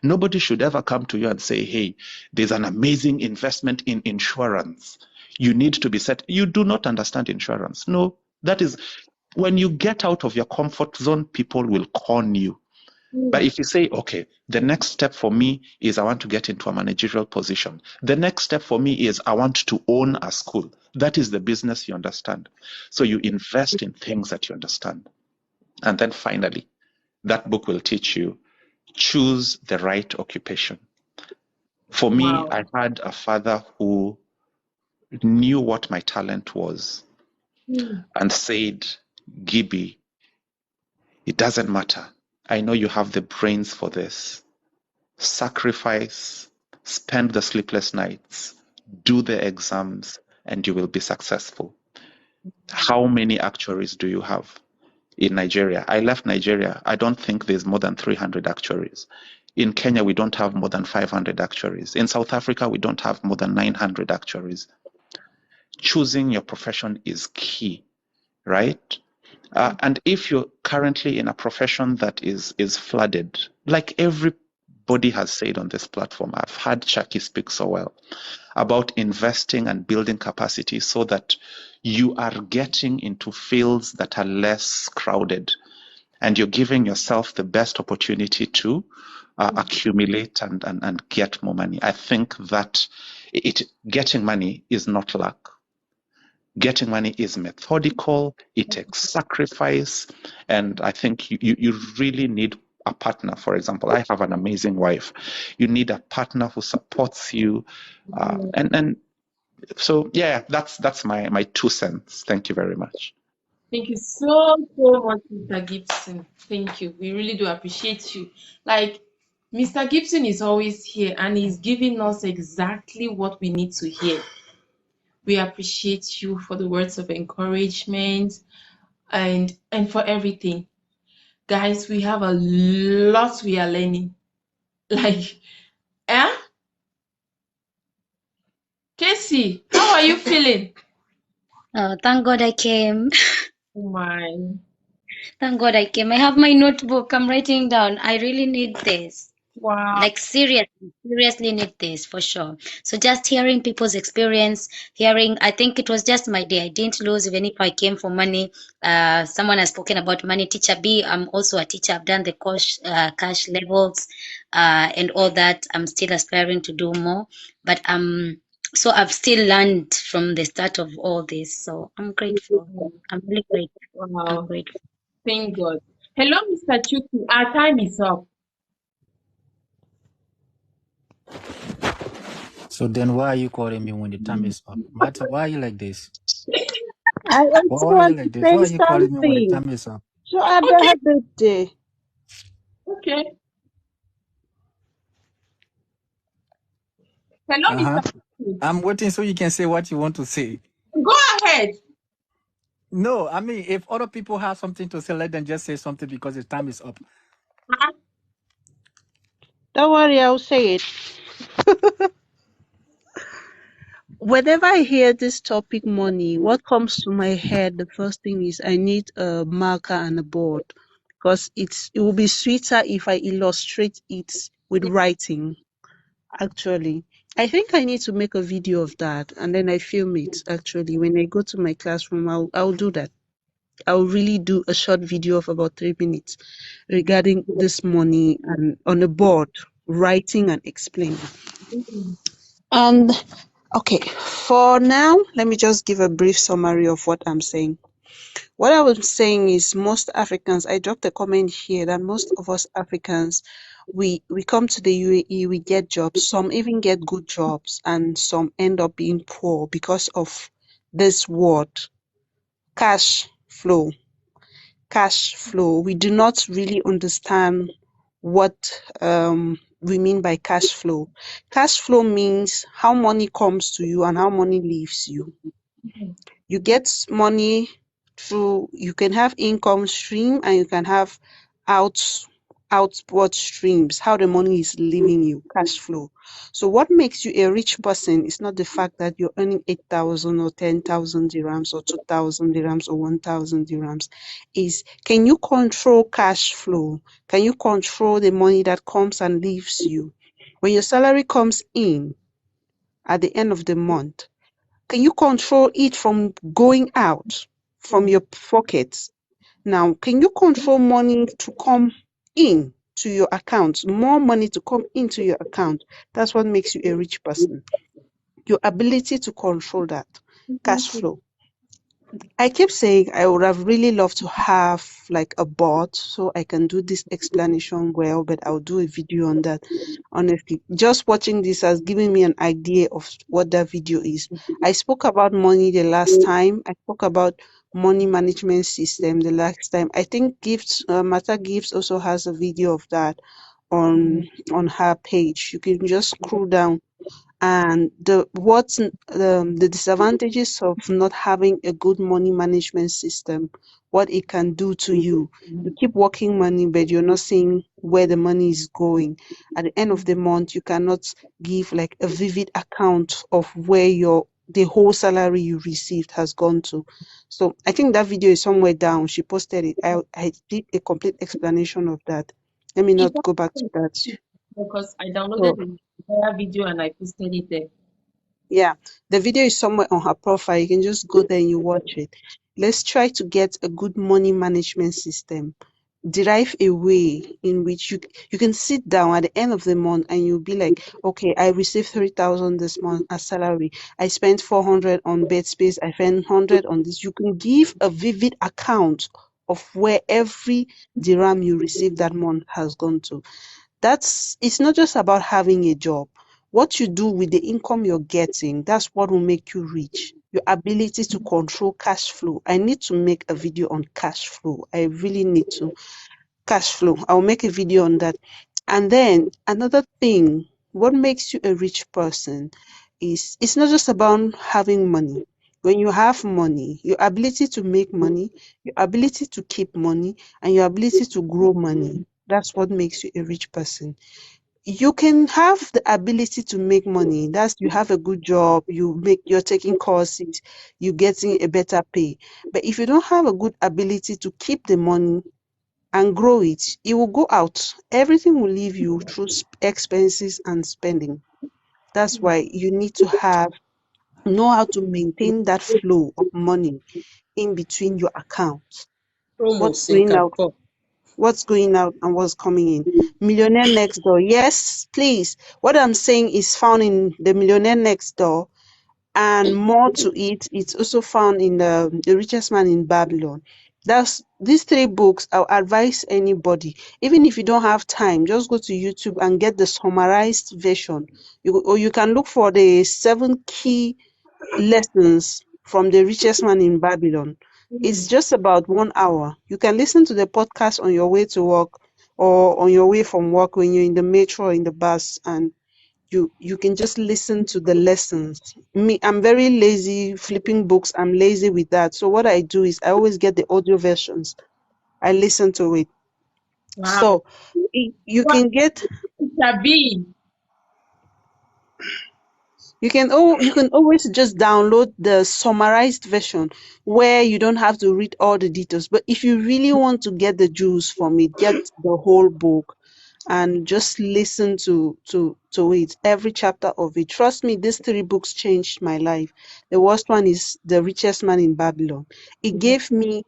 Nobody should ever come to you and say, "Hey, there's an amazing investment in insurance. You need to be set." You do not understand insurance. No, that is when you get out of your comfort zone, people will con you. But if you say, "Okay, the next step for me is I want to get into a managerial position. The next step for me is I want to own a school." That is the business you understand. So you invest in things that you understand. And then finally, that book will teach you, choose the right occupation. For me, I had a father who knew what my talent was and said, "Gibby, it doesn't matter. I know you have the brains for this. Sacrifice, spend the sleepless nights, do the exams, and you will be successful." How many actuaries do you have in Nigeria? I left Nigeria. I don't think there's more than 300 actuaries. In Kenya, we don't have more than 500 actuaries. In South Africa, we don't have more than 900 actuaries. Choosing your profession is key, right? And if you're currently in a profession that is flooded, like everybody has said on this platform, I've heard Chucky speak so well about investing and building capacity so that you are getting into fields that are less crowded and you're giving yourself the best opportunity to accumulate and get more money. I think that getting money is not luck. Getting money is methodical, it takes sacrifice, and I think you really need a partner. For example, I have an amazing wife. You need a partner who supports you, and so yeah, that's my 2 cents. Thank you very much. Thank you so much, Mr. Gibson. Thank you. We really do appreciate you. Like, Mr. Gibson is always here and he's giving us exactly what we need to hear. We appreciate you for the words of encouragement and for everything. Guys, we have a lot we are learning. Like, Casey, how are you feeling? Oh, thank God I came. Oh my. Thank God I came. I have my notebook. I'm writing down. I really need this. Wow. Like seriously need this for sure. So just hearing people's experience, I think it was just my day. I didn't lose even if I came for money. Someone has spoken about money. Teacher B, I'm also a teacher. I've done the cash levels and all that. I'm still aspiring to do more. But so I've still learned from the start of all this. So I'm grateful. I'm really grateful. Wow. I'm grateful. Thank God. Hello, Mr. Chuku. Our time is up. So then why are you calling me when the time is up? Martha, why are you like this? I also Why are you want to like this? Why say are you calling me when the something. time is up? So I Okay, have a day. okay. Hello, Uh-huh. Mr. Chuku. I'm waiting so you can say what you want to say. Go ahead. No, I mean, if other people have something to say, let them just say something because the time is up. Uh-uh. Don't worry, I'll say it. Whenever I hear this topic money, what comes to my head, the first thing is I need a marker and a board because it will be sweeter if I illustrate it with writing. Actually, I think I need to make a video of that and then I film it. Actually, when I go to my classroom, I'll do that. I'll really do a short video of about 3 minutes regarding this money and on a board, writing and explaining. Mm. And okay, for now, let me just give a brief summary of what I'm saying. What I was saying is most Africans, I dropped a comment here that most of us Africans, we come to the UAE, we get jobs, some even get good jobs, and some end up being poor because of this word, cash flow. Cash flow. We do not really understand what we mean by cash flow. Cash flow means how money comes to you and how money leaves you. You get money through, you can have income stream and you can have out outward streams, how the money is leaving you, cash flow. So what makes you a rich person is not the fact that you're earning 8,000 or 10,000 dirhams or 2,000 dirhams or 1,000 dirhams. Is can you control cash flow? Can you control the money that comes and leaves you? When your salary comes in at the end of the month, can you control it from going out from your pockets? Now, can you control money to come in to your account? More money to come into your account. That's what makes you a rich person. Your ability to control that cash flow. I keep saying I would have really loved to have like a bot so I can do this explanation well, but I'll do a video on that. Honestly, just watching this has given me an idea of what that video is. I spoke about money the last time. I spoke about money management system the last time. I think Gifts, Mata Gifts also has a video of that on her page. You can just scroll down and the disadvantages of not having a good money management system, what it can do to you. You keep working money but you're not seeing where the money is going. At the end of the month you cannot give like a vivid account of where the whole salary you received has gone to. So I think that video is somewhere down. She posted it. I did a complete explanation of that. Let me It's not go back to that. because I So downloaded the entire video and I posted it there. yeah, the video is somewhere on her profile. You can just go there and you watch it. Let's try to get a good money management system. Derive a way in which you can sit down at the end of the month and you'll be like, okay, I received 3,000 this month as salary. I spent 400 on bed space. I spent 100 on this. You can give a vivid account of where every dirham you received that month has gone to. It's not just about having a job. What you do with the income you're getting, that's what will make you rich. Your ability to control cash flow. I need to make a video on cash flow. I really need to. Cash flow. I'll make a video on that. And then another thing, what makes you a rich person is it's not just about having money. When you have money, your ability to make money, your ability to keep money, and your ability to grow money. That's what makes you a rich person. You can have the ability to make money. That's you have a good job, you're taking courses, you're getting a better pay. But if you don't have a good ability to keep the money and grow it, it will go out. Everything will leave you through expenses and spending. That's why you need to know how to maintain that flow of money in between your accounts. Promo What's sake going and out call. what's going out and what's coming in. Millionaire Next Door. Yes, please. What I'm saying is found in the Millionaire Next Door, and more to it, it's also found in the Richest Man in Babylon. That's these 3 books. I'll advise anybody, even if you don't have time, just go to YouTube and get the summarized version. Or you can look for the 7 key lessons from The Richest Man in Babylon. It's just about 1 hour. You can listen to the podcast on your way to work or on your way from work when you're in the metro or in the bus, and you can just listen to the lessons. Me, I'm very lazy flipping books. I'm lazy with that. So what I do is I always get the audio versions. I listen to it. Wow. So you What can get Teacher B? you can always just download the summarized version where you don't have to read all the details. But if you really want to get the juice from it, get the whole book and just listen to it, every chapter of it. Trust me, these 3 books changed my life. The worst one is The Richest Man in Babylon. It gave me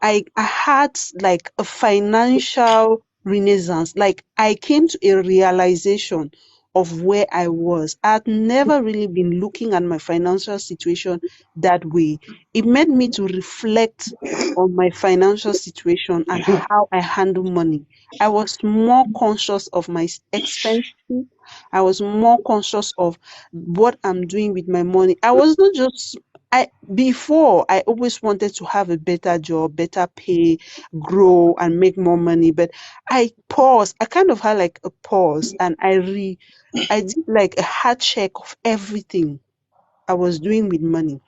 I had like a financial renaissance. Like I came to a realization of where I was. I had never really been looking at my financial situation that way. It made me to reflect on my financial situation and how I handle money. I was more conscious of my expenses. I was more conscious of what I'm doing with my money. I was not just before I always wanted to have a better job, better pay, grow and make more money. But I paused. I kind of had like a pause and I did like a heart check of everything I was doing with money.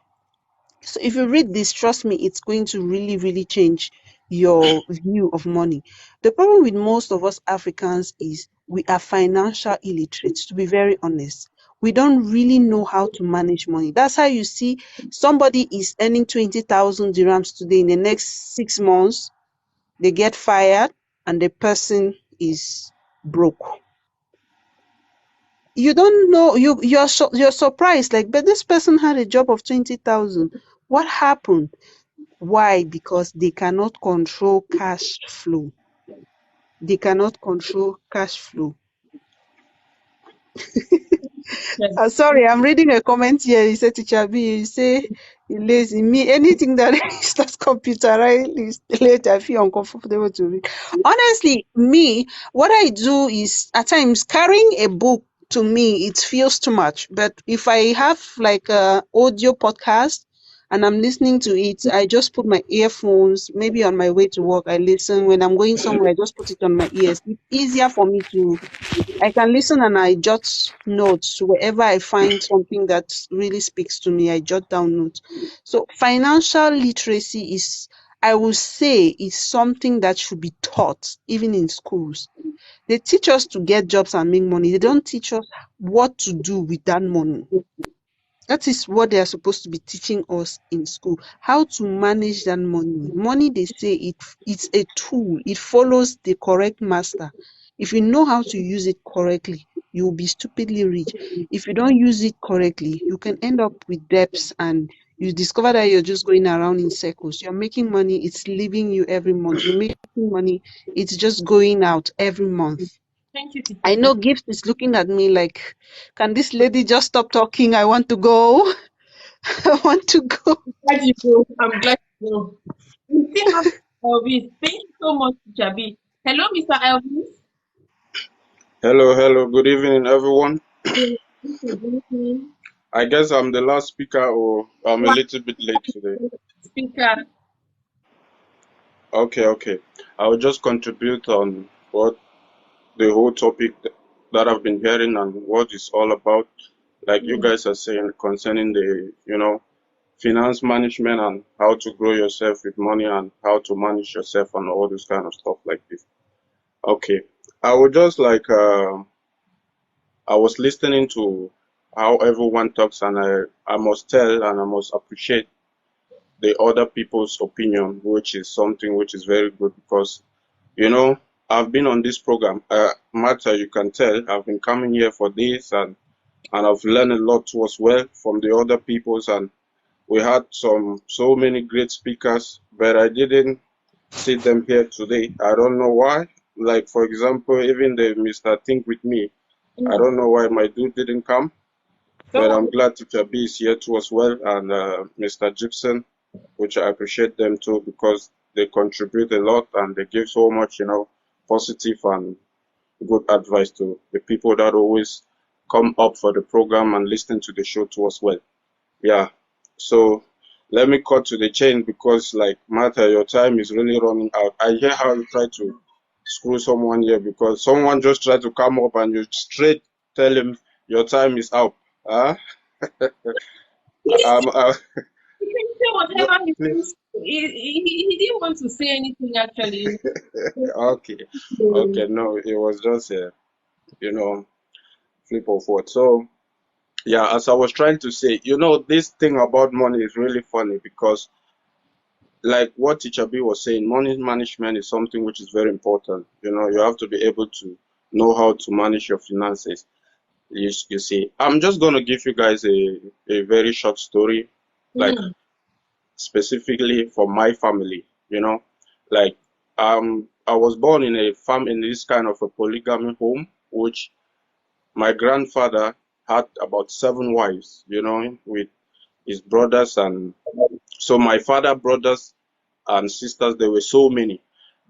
So if you read this, trust me, it's going to really, really change your view of money. The problem with most of us Africans is we are financial illiterate, to be very honest. We don't really know how to manage money. That's how you see somebody is earning 20,000 dirhams today. In the next 6 months, they get fired and the person is broke. You don't know, you're surprised, like, but this person had a job of 20,000. What happened? Why? Because they cannot control cash flow. They cannot control cash flow. Sorry, I'm reading a comment here. You say, Teacher B, you say you're lazy. Me, anything that is that's computerized is late. I feel uncomfortable to read. Honestly, me, what I do is at times carrying a book, to me, it feels too much. But if I have like a audio podcast and I'm listening to it, I just put my earphones, maybe on my way to work, I listen. When I'm going somewhere, I just put it on my ears. It's easier for me I can listen and I jot notes wherever I find something that really speaks to me. I jot down notes. So financial literacy is, I would say, is something that should be taught even in schools. They teach us to get jobs and make money. They don't teach us what to do with that money. That is what they are supposed to be teaching us in school. How to manage that money. Money, they say it's a tool. It follows the correct master. If you know how to use it correctly, you will be stupidly rich. If you don't use it correctly, you can end up with debts and you discover that you're just going around in circles. You're making money, it's leaving you every month. You're making money, it's just going out every month. Thank you, Teacher I B. know Gift is looking at me like, can this lady just stop talking? I want to go. I want to go. Glad you go. I'm glad you go. We still have Elvis. Thank you so much, Teacher B. Hello, Mr. Elvis. Hello, good evening, everyone. Good evening. I guess I'm the last speaker, or I'm a little bit late today. Speaker. Okay. I will just contribute on what the whole topic that I've been hearing and what it's all about. Like you guys are saying concerning the, finance management and how to grow yourself with money and how to manage yourself and all this kind of stuff like this. Okay. I would just like, I was listening to how everyone talks, and I must tell and I must appreciate the other people's opinion, which is something which is very good because, I've been on this program. Martha, you can tell, I've been coming here for this and I've learned a lot too as well from the other people's, and we had so many great speakers, but I didn't see them here today. I don't know why. Like, for example, even the Mr. Think With Me, I don't know why my dude didn't come, but I'm glad Teacher B is here too as well, and Mr. Gibson. which I appreciate them too because they contribute a lot and they give so much, positive and good advice to the people that always come up for the program and listen to the show too as well. Yeah. So let me cut to the chain because, like, Martha, your time is really running out. I hear how you try to screw someone here because someone just tried to come up and you straight tell him your time is up. Huh? He can say No, whatever he please. wants. He didn't want to say anything actually. Okay. Okay. No, it was just a, you know, flip of word. So, yeah, as I was trying to say, this thing about money is really funny because, like what Teacher B was saying, money management is something which is very important. You have to be able to know how to manage your finances. You see, I'm just going to give you guys a very short story, like specifically for my family, like I was born in in this kind of a polygamy home, which my grandfather had about 7 wives, with his brothers. And so my father brothers and sisters, there were so many.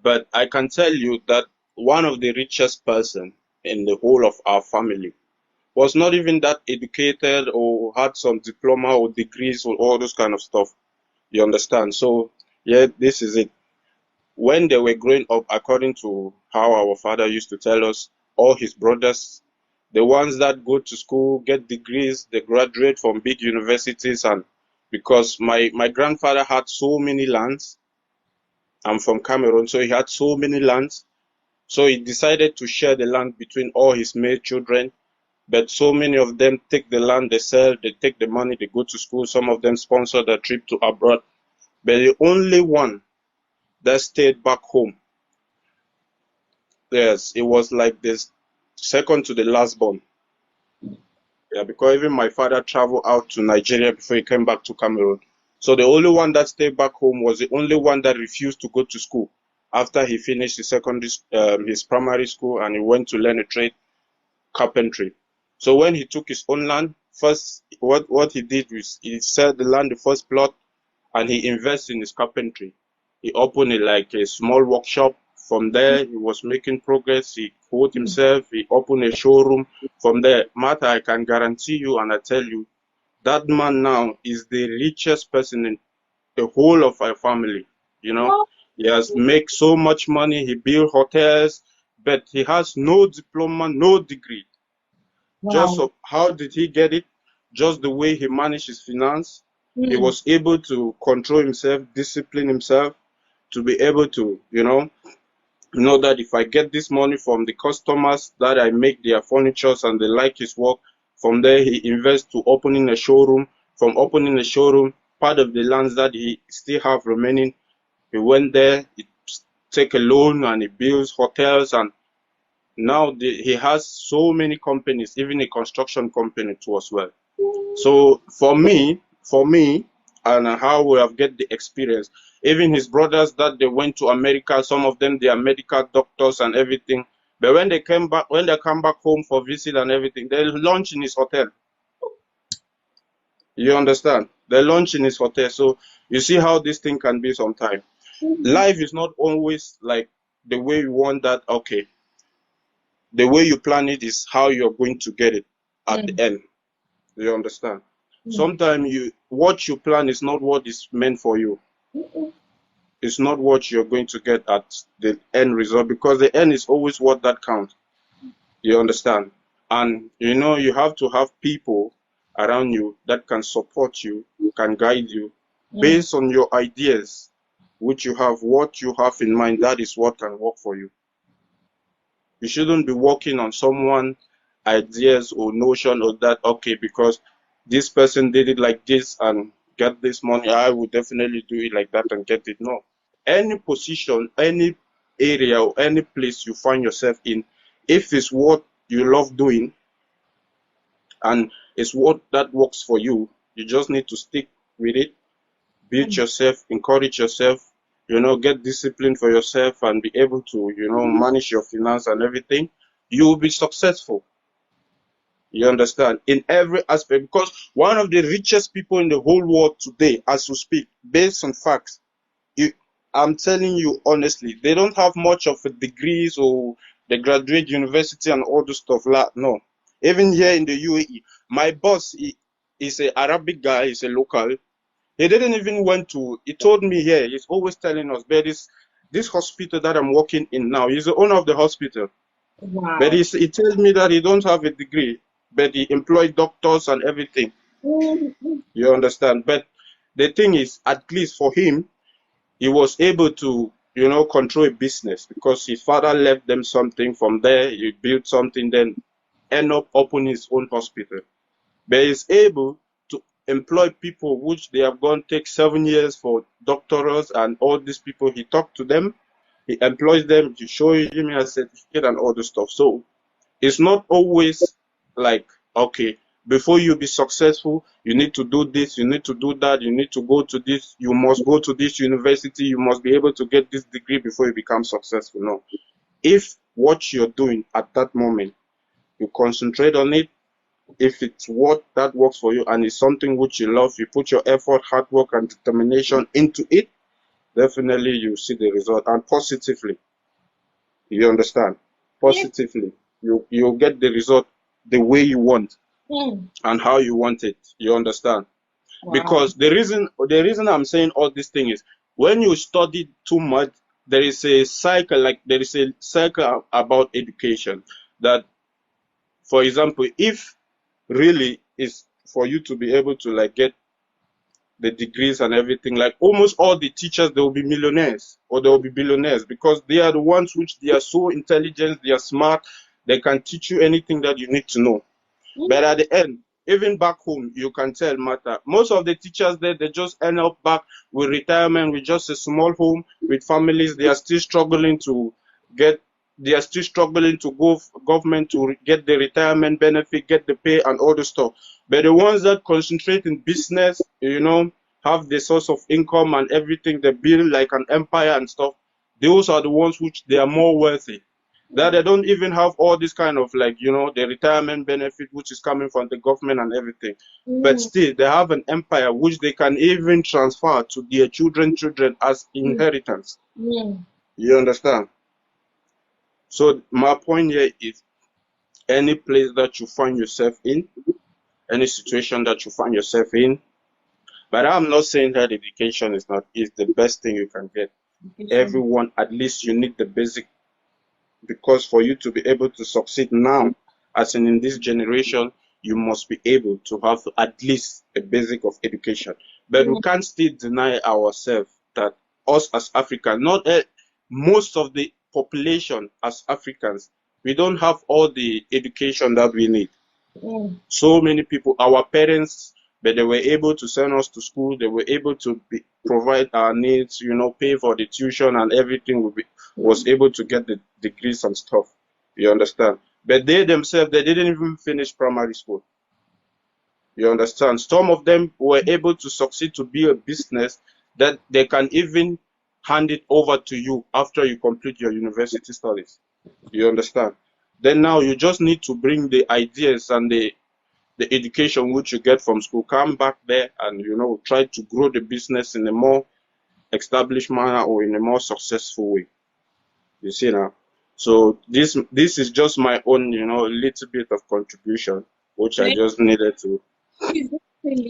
But I can tell you that one of the richest person in the whole of our family was not even that educated or had some diploma or degrees or all those kind of stuff. You understand? So yeah, this is it. When they were growing up, according to how our father used to tell us, all his brothers, the ones that go to school, get degrees, they graduate from big universities. And because my grandfather had so many lands, I'm from Cameroon, so he had so many lands. So he decided to share the land between all his male children. But so many of them take the land, they sell, they take the money, they go to school. Some of them sponsor the trip to abroad. But the only one that stayed back home, yes, it was like this second to the last born. Yeah, because even my father traveled out to Nigeria before he came back to Cameroon. So the only one that stayed back home was the only one that refused to go to school after he finished his primary school, and he went to learn a trade, carpentry. So when he took his own land, first what he did was he sold the land, the first plot, and he invested in his carpentry. He opened a small workshop. From there, he was making progress. He quote himself. He opened a showroom. From there, Martha, I can guarantee you and I tell you, that man now is the richest person in the whole of our family. He has made so much money. He built hotels, but he has no diploma, no degree. Just Wow. how did he get it? Just the way he managed his finance. He was able to control himself, discipline himself, to be able to, know that if I get this money from the customers that I make their furnitures and they like his work, from there he invests to opening a showroom. From opening a showroom, part of the lands that he still have remaining, he went there, he take a loan and he builds hotels. And now he has so many companies, even a construction company too as well. So for me, and how we have get the experience, even his brothers that they went to America, some of them they are medical doctors and everything. But when they come back home for visit and everything, they lunch in his hotel. You understand? They lunch in his hotel. So you see how this thing can be sometimes. Life is not always like the way you want that. Okay, the way you plan it is how you're going to get it at the end. You understand? Sometimes what you plan is not what is meant for you. It's not what you're going to get at the end result, because the end is always what that counts. You understand? And you have to have people around you that can support you, can guide you based on your ideas, which you have, what you have in mind. That is what can work for you. You shouldn't be working on someone's ideas or notion or that, okay, because this person did it like this and get this money, I would definitely do it like that and get it. No. Any position, any area or any place you find yourself in, if it's what you love doing and it's what that works for you, you just need to stick with it, build yourself, encourage yourself, get discipline for yourself and be able to, manage your finance and everything. You will be successful. You understand? In every aspect, because one of the richest people in the whole world today, as we speak, based on facts, I'm telling you honestly, they don't have much of a degrees or they graduate university and all this stuff. No. Even here in the UAE, my boss is a Arabic guy, he's a local. He didn't even went to, he told me here, he's always telling us, but this hospital that I'm working in now, he's the owner of the hospital. Wow. But he tells me that he don't have a degree, but he employs doctors and everything. You understand? But the thing is, at least for him, he was able to, control a business because his father left them something. From there, he built something, then end up opening his own hospital. But he's able to employ people which they have gone take 7 years for doctorals and all these people. He talked to them, he employs them to show him a certificate and all this stuff. So it's not always like, okay, before you be successful, you need to do this, you need to do that, you need to go to this, you must go to this university, you must be able to get this degree before you become successful. No. If what you're doing at that moment, you concentrate on it, if it's what that works for you and it's something which you love, you put your effort, hard work, and determination into it, definitely you see the result, and positively. You understand? Positively. You get the result the way you want and how you want it. You understand? Wow. Because the reason I'm saying all this thing is when you study too much, there is a cycle about education that, for example, if really is for you to be able to get the degrees and everything, like almost all the teachers, they will be millionaires or they will be billionaires because they are the ones which they are so intelligent, they are smart, they can teach you anything that you need to know. But at the end, even back home, you can tell matter. Most of the teachers there, they just end up back with retirement, with just a small home, with families. They are still struggling to go government to get the retirement benefit, get the pay and all the stuff. But the ones that concentrate in business, have the source of income and everything, they build like an empire and stuff, those are the ones which they are more wealthy. That they don't even have all this kind of the retirement benefit which is coming from the government and everything. But still, they have an empire which they can even transfer to their children as inheritance. You understand? So my point here is any place that you find yourself in, any situation that you find yourself in, but I'm not saying that education is the best thing you can get. Everyone, at least you need the basic, because for you to be able to succeed now, as in this generation, you must be able to have at least a basic of education. But we can't still deny ourselves that us as Africans, not most of the population as Africans, we don't have all the education that we need. So many people, our parents, but they were able to send us to school, they were able to provide our needs, pay for the tuition and everything, was able to get the degrees and stuff. You understand? But they themselves, they didn't even finish primary school. You understand? Some of them were able to succeed to be a business that they can even hand it over to you after you complete your university studies. You understand? Then now you just need to bring the ideas and the education which you get from school, come back there and try to grow the business in a more established manner or in a more successful way. You see now? So this is just my own, little bit of contribution, which I just needed to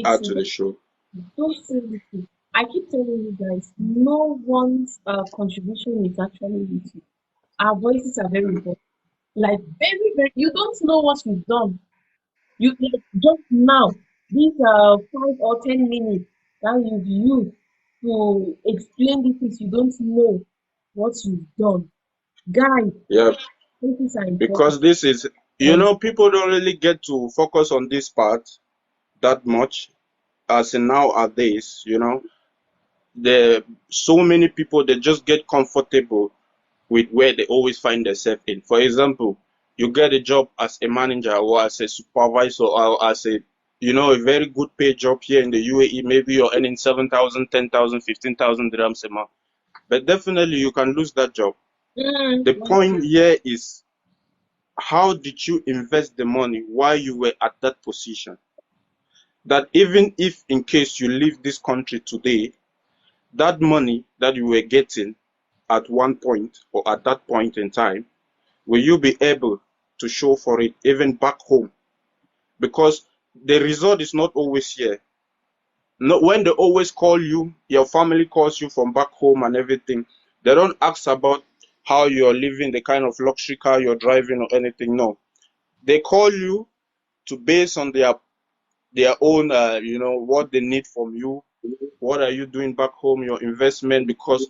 add to the show. Don't say little. I keep telling you guys, no one's contribution is actually little. Our voices are very important. Like very, very. You don't know what we've done. You just now, these 5 or 10 minutes that you've used to explain these things, you don't know what you've done. Guys, yeah, things are important. Because this is, people don't really get to focus on this part that much, as in nowadays, there so many people, they just get comfortable with where they always find themselves in. For example, you get a job as a manager or as a supervisor or as a very good paid job here in the UAE. Maybe you're earning 7,000, 10,000, 15,000 dirhams a month. But definitely you can lose that job. The point here is how did you invest the money while you were at that position? That even if in case you leave this country today, that money that you were getting at one point or at that point in time, will you be able to show for it even back home? Because the result is not always here. No, when they always call you, your family calls you from back home and everything, they don't ask about how you're living, the kind of luxury car you're driving or anything. No, they call you to base on their own, what they need from you. What are you doing back home? Your investment, because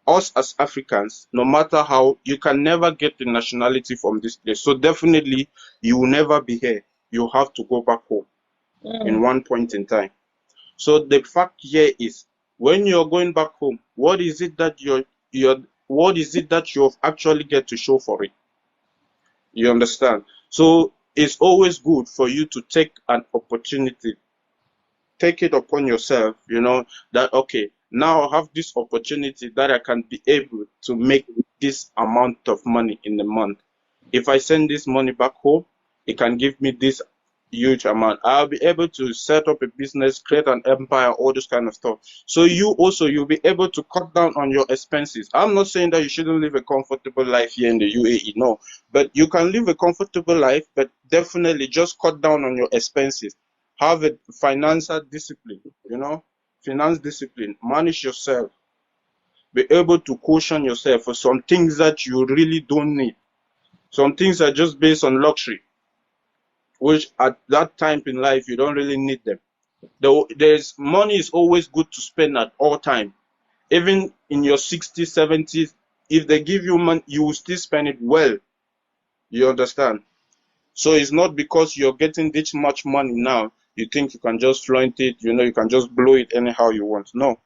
us as Africans, no matter how, you can never get the nationality from this place. So definitely, you will never be here. You have to go back home in one point in time. So the fact here is, when you're going back home, what is it that what is it that you've actually get to show for it? You understand? So it's always good for you to take an opportunity, take it upon yourself, that, okay, now I have this opportunity that I can be able to make this amount of money in a month. If I send this money back home, it can give me this huge amount. I'll be able to set up a business, create an empire, all this kind of stuff. So you'll be able to cut down on your expenses. I'm not saying that you shouldn't live a comfortable life here in the UAE, no, but you can live a comfortable life, but definitely just cut down on your expenses. Have a financial discipline, finance discipline, manage yourself, be able to caution yourself for some things that you really don't need. Some things are just based on luxury, which at that time in life, you don't really need them. There's money is always good to spend at all time. Even in your 60s, 70s, if they give you money, you will still spend it well. You understand? So it's not because you're getting this much money now, you think you can just flaunt it, you can just blow it anyhow you want. No.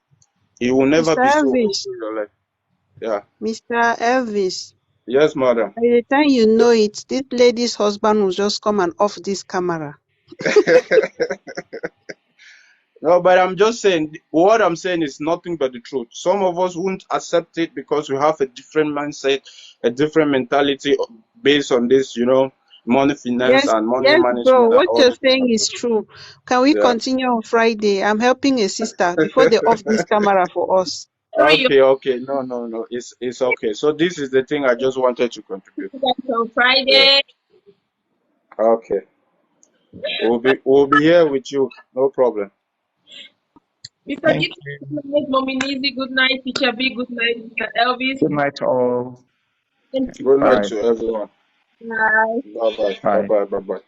It will never Mr. be so Elvis, in your life. Yeah. Mr. Elvis, Yes, madam. by the time you know it, this lady's husband will just come and off this camera. No, but I'm just saying, what I'm saying is nothing but the truth. Some of us won't accept it because we have a different mindset, a different mentality based on this, money finance Yes, and money yes, bro. management and What all you're this kind saying of is stuff. true. Can we Yeah. continue on Friday? I'm helping a sister before they off this camera for us. Sorry, Okay. No. It's okay. So this is the thing I just wanted to contribute. on Yeah. Friday. Okay. We'll be here with you. No problem. Mr. Thank Gift, you. good night, Mommy Nizzy, good night, Teacher B, good night, Mr. Elvis. Good night, all. Thank you. Good night Bye. to everyone. Bye. Bye bye. Bye Bye. bye. Bye bye.